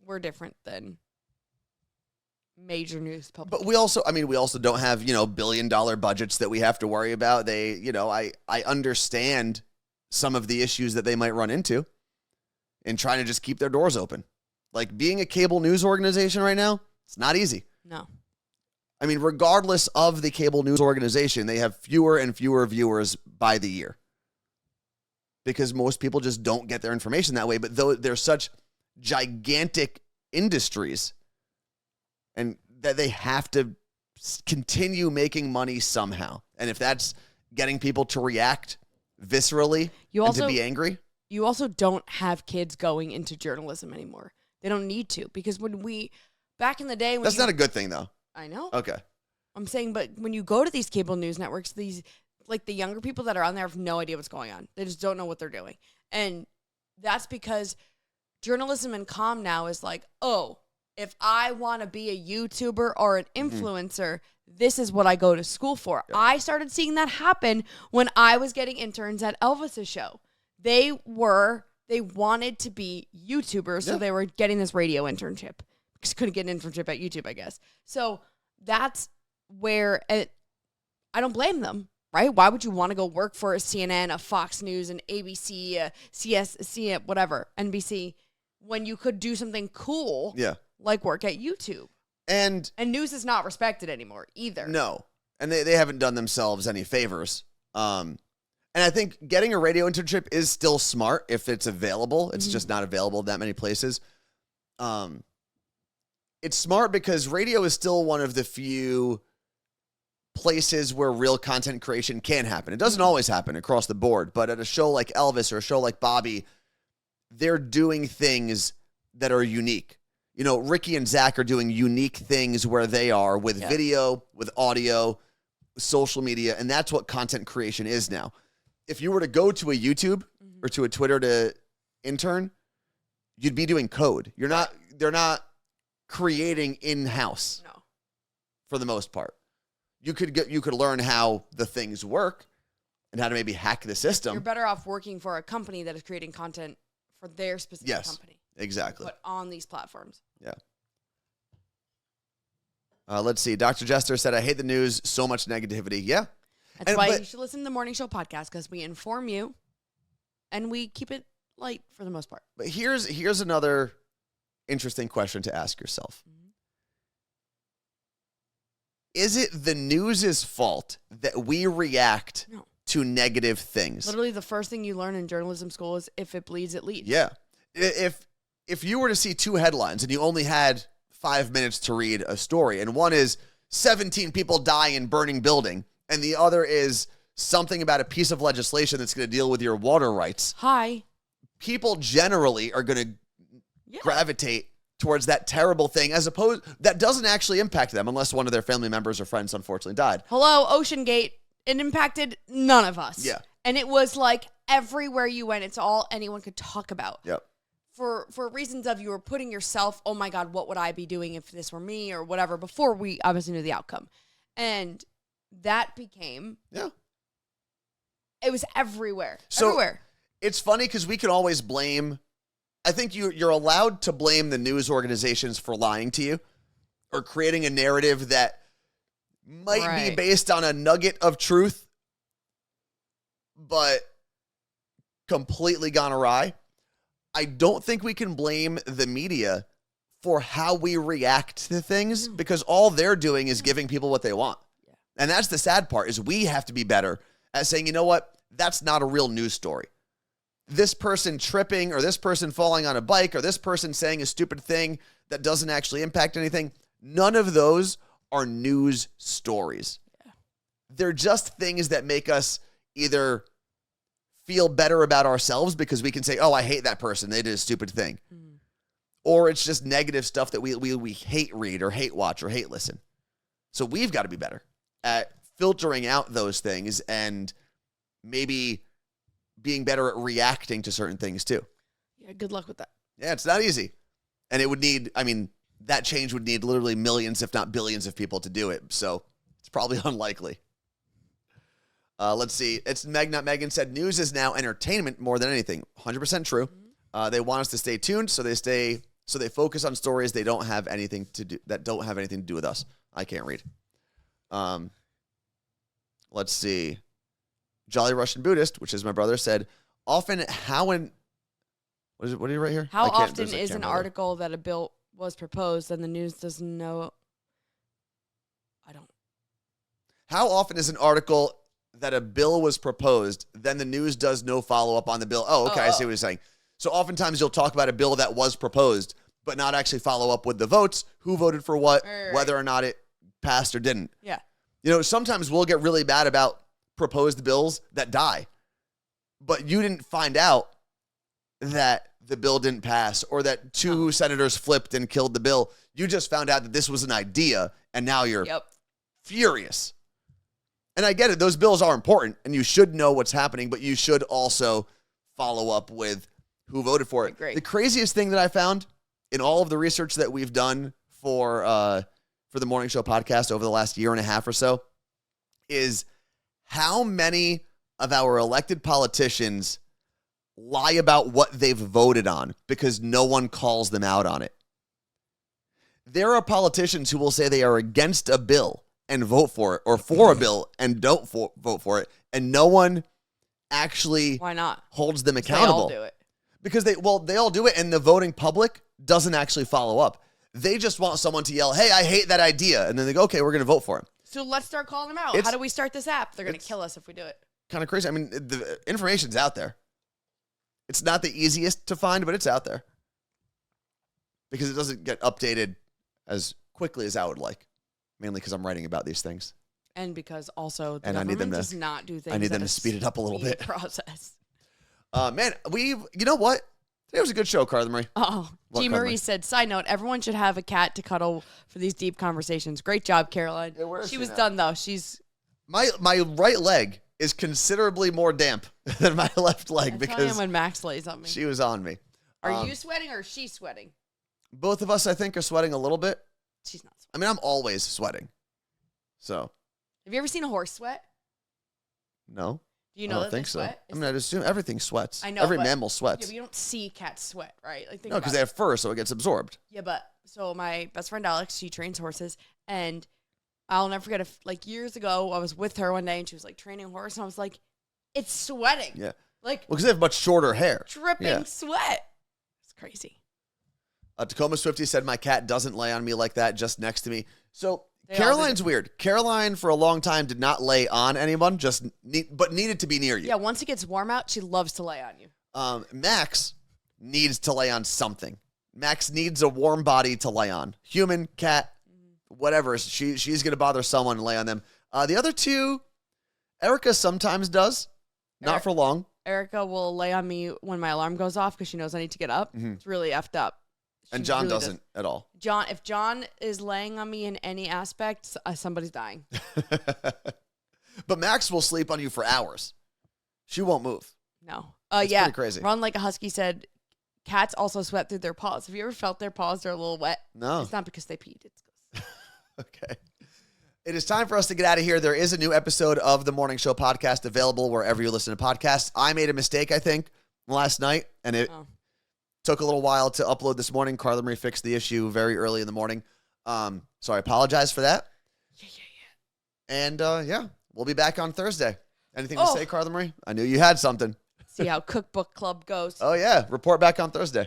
Speaker 2: We're different than major news public.
Speaker 1: But we also don't have, billion-dollar budgets that we have to worry about. I understand some of the issues that they might run into in trying to just keep their doors open. Like being a cable news organization right now, it's not easy.
Speaker 2: No.
Speaker 1: I mean, regardless of the cable news organization, they have fewer and fewer viewers by the year because most people just don't get their information that way. But though they're such gigantic industries and that they have to continue making money somehow. And if that's getting people to react viscerally and to be angry.
Speaker 2: You also don't have kids going into journalism anymore. They don't need to, because back in the day.
Speaker 1: That's not a good thing though.
Speaker 2: I know.
Speaker 1: Okay.
Speaker 2: I'm saying, but when you go to these cable news networks, the younger people that are on there have no idea what's going on. They just don't know what they're doing. And that's because journalism and comm now is like, oh, if I want to be a YouTuber or an influencer, this is what I go to school for. Yep. I started seeing that happen when I was getting interns at Elvis's show. They wanted to be YouTubers, so they were getting this radio internship. Because couldn't get an internship at YouTube, I guess. So that's where I don't blame them, right? Why would you want to go work for a CNN, a Fox News, an ABC, a CSC, whatever, NBC, when you could do something cool like work at YouTube? And news is not respected anymore either.
Speaker 1: No. And they haven't done themselves any favors. And I think getting a radio internship is still smart if it's available. It's just not available in that many places. It's smart because radio is still one of the few places where real content creation can happen. It doesn't always happen across the board, but at a show like Elvis or a show like Bobby, they're doing things that are unique. Ricky and Zach are doing unique things where they are with video, with audio, social media, and that's what content creation is now. If you were to go to a YouTube or to a Twitter to intern, you'd be doing code. They're not creating in-house.
Speaker 2: No.
Speaker 1: For the most part. You could learn how the things work and how to maybe hack the system.
Speaker 2: You're better off working for a company that is creating content for their specific company.
Speaker 1: Exactly.
Speaker 2: But on these platforms.
Speaker 1: Yeah. Let's see. Dr. Jester said, I hate the news. So much negativity. Yeah.
Speaker 2: That's why you should listen to the morning show podcast, because we inform you and we keep it light for the most part.
Speaker 1: But here's another interesting question to ask yourself. Is it the news's fault that we react to negative things?
Speaker 2: Literally the first thing you learn in journalism school is if it bleeds, it leads.
Speaker 1: Yeah. If you were to see two headlines and you only had 5 minutes to read a story, and one is 17 people die in burning building, and the other is something about a piece of legislation that's going to deal with your water rights. People generally are going to gravitate towards that terrible thing, as opposed that doesn't actually impact them unless one of their family members or friends unfortunately died.
Speaker 2: Hello, OceanGate. It impacted none of us.
Speaker 1: Yeah.
Speaker 2: And it was like everywhere you went, it's all anyone could talk about.
Speaker 1: Yep.
Speaker 2: For reasons of you were putting yourself, oh my God, what would I be doing if this were me or whatever, before we obviously knew the outcome. And that became, it was everywhere. Everywhere.
Speaker 1: It's funny because we can always blame, I think you're allowed to blame the news organizations for lying to you or creating a narrative that might be based on a nugget of truth, but completely gone awry. I don't think we can blame the media for how we react to things, because all they're doing is giving people what they want. Yeah. And that's the sad part, is we have to be better at saying, you know what, that's not a real news story. this person tripping or this person falling on a bike or this person saying a stupid thing that doesn't actually impact anything. None of those are news stories. Yeah. They're just things that make us either feel better about ourselves because we can say, oh, I hate that person. They did a stupid thing. Mm. Or it's just negative stuff that we hate read or hate watch or hate listen. So we've got to be better at filtering out those things and maybe being better at reacting to certain things too.
Speaker 2: Yeah, good luck with that.
Speaker 1: Yeah, it's not easy. And it would need, that change would need literally millions, if not billions of people to do it. So it's probably unlikely. Let's see. It's Meg, not Megan, said news is now entertainment more than anything. 100% true. They want us to stay tuned, so they focus on stories that don't have anything to do with us. I can't read. Let's see. Jolly Russian Buddhist, which is my brother, said, often what do you write here?
Speaker 2: How often is an article that a bill was proposed and the news doesn't know?
Speaker 1: How often is an article that a bill was proposed, then the news does no follow-up on the bill? Oh, okay, I see what you're saying. So oftentimes you'll talk about a bill that was proposed, but not actually follow up with the votes, who voted for what, whether or not it passed or didn't.
Speaker 2: Yeah.
Speaker 1: Sometimes we'll get really bad about proposed bills that die, but you didn't find out that the bill didn't pass or that two senators flipped and killed the bill. You just found out that this was an idea, and now you're furious. And I get it. Those bills are important, and you should know what's happening, but you should also follow up with who voted for it. The craziest thing that I found in all of the research that we've done for the Morning Show podcast over the last year and a half or so is how many of our elected politicians lie about what they've voted on because no one calls them out on it. There are politicians who will say they are against a bill and vote for it, or for a bill and don't vote for it, and no one actually holds them accountable.
Speaker 2: They all do it.
Speaker 1: Because they all do it, and the voting public doesn't actually follow up. They just want someone to yell, hey, I hate that idea, and then they go, okay, we're going to vote for him.
Speaker 2: So let's start calling them out. How do we start this app? They're going to kill us if we do it.
Speaker 1: Kind of crazy. The information's out there. It's not the easiest to find, but it's out there. Because it doesn't get updated as quickly as I would like. Mainly because I'm writing about these things.
Speaker 2: And because also the government does not do things.
Speaker 1: I need them to speed it up a little bit.
Speaker 2: Process.
Speaker 1: Man, you know what? Today was a good show, Carla Marie.
Speaker 2: Oh, G. Marie said, side note, everyone should have a cat to cuddle for these deep conversations. Great job, Caroline. Yeah, she was done, though.
Speaker 1: My right leg is considerably more damp than my left leg because
Speaker 2: when Max lays on me.
Speaker 1: She was on me.
Speaker 2: Are you sweating or is she sweating?
Speaker 1: Both of us, I think, are sweating a little bit.
Speaker 2: She's not sweating.
Speaker 1: I'm always sweating. So.
Speaker 2: Have you ever seen a horse sweat?
Speaker 1: No.
Speaker 2: Do you know that they sweat?
Speaker 1: So. I'd assume everything sweats.
Speaker 2: I know.
Speaker 1: Every mammal sweats.
Speaker 2: Yeah, but you don't see cats sweat, right?
Speaker 1: No, because they have fur, so it gets absorbed.
Speaker 2: Yeah, but so my best friend Alex, she trains horses, and I'll never forget years ago, I was with her one day, and she was training a horse, and I was like, it's sweating.
Speaker 1: Yeah. Because they have much shorter hair.
Speaker 2: Dripping sweat. It's crazy.
Speaker 1: Tacoma Swifty said, my cat doesn't lay on me like that, just next to me. So Caroline's weird. Caroline, for a long time, did not lay on anyone, but needed to be near you.
Speaker 2: Yeah, once it gets warm out, she loves to lay on you.
Speaker 1: Max needs to lay on something. Max needs a warm body to lay on. Human, cat, whatever. She's going to bother someone and lay on them. The other two, Erica sometimes does. Not for long.
Speaker 2: Erica will lay on me when my alarm goes off because she knows I need to get up. Mm-hmm. It's really effed up.
Speaker 1: And John really doesn't at all.
Speaker 2: If John is laying on me in any aspect, somebody's dying.
Speaker 1: But Max will sleep on you for hours. She won't move.
Speaker 2: No.
Speaker 1: It's pretty crazy.
Speaker 2: Run Like a Husky said, cats also sweat through their paws. Have you ever felt their paws? They're a little wet.
Speaker 1: No.
Speaker 2: It's not because they peed. It's
Speaker 1: okay. It is time for us to get out of here. There is a new episode of the Morning Show podcast available wherever you listen to podcasts. I made a mistake, I think, last night, and it took a little while to upload this morning. Carla Marie fixed the issue very early in the morning. So I apologize for that.
Speaker 2: Yeah.
Speaker 1: And, we'll be back on Thursday. Anything to say, Carla Marie? I knew you had something.
Speaker 2: See how Cookbook Club goes.
Speaker 1: Oh, yeah. Report back on Thursday.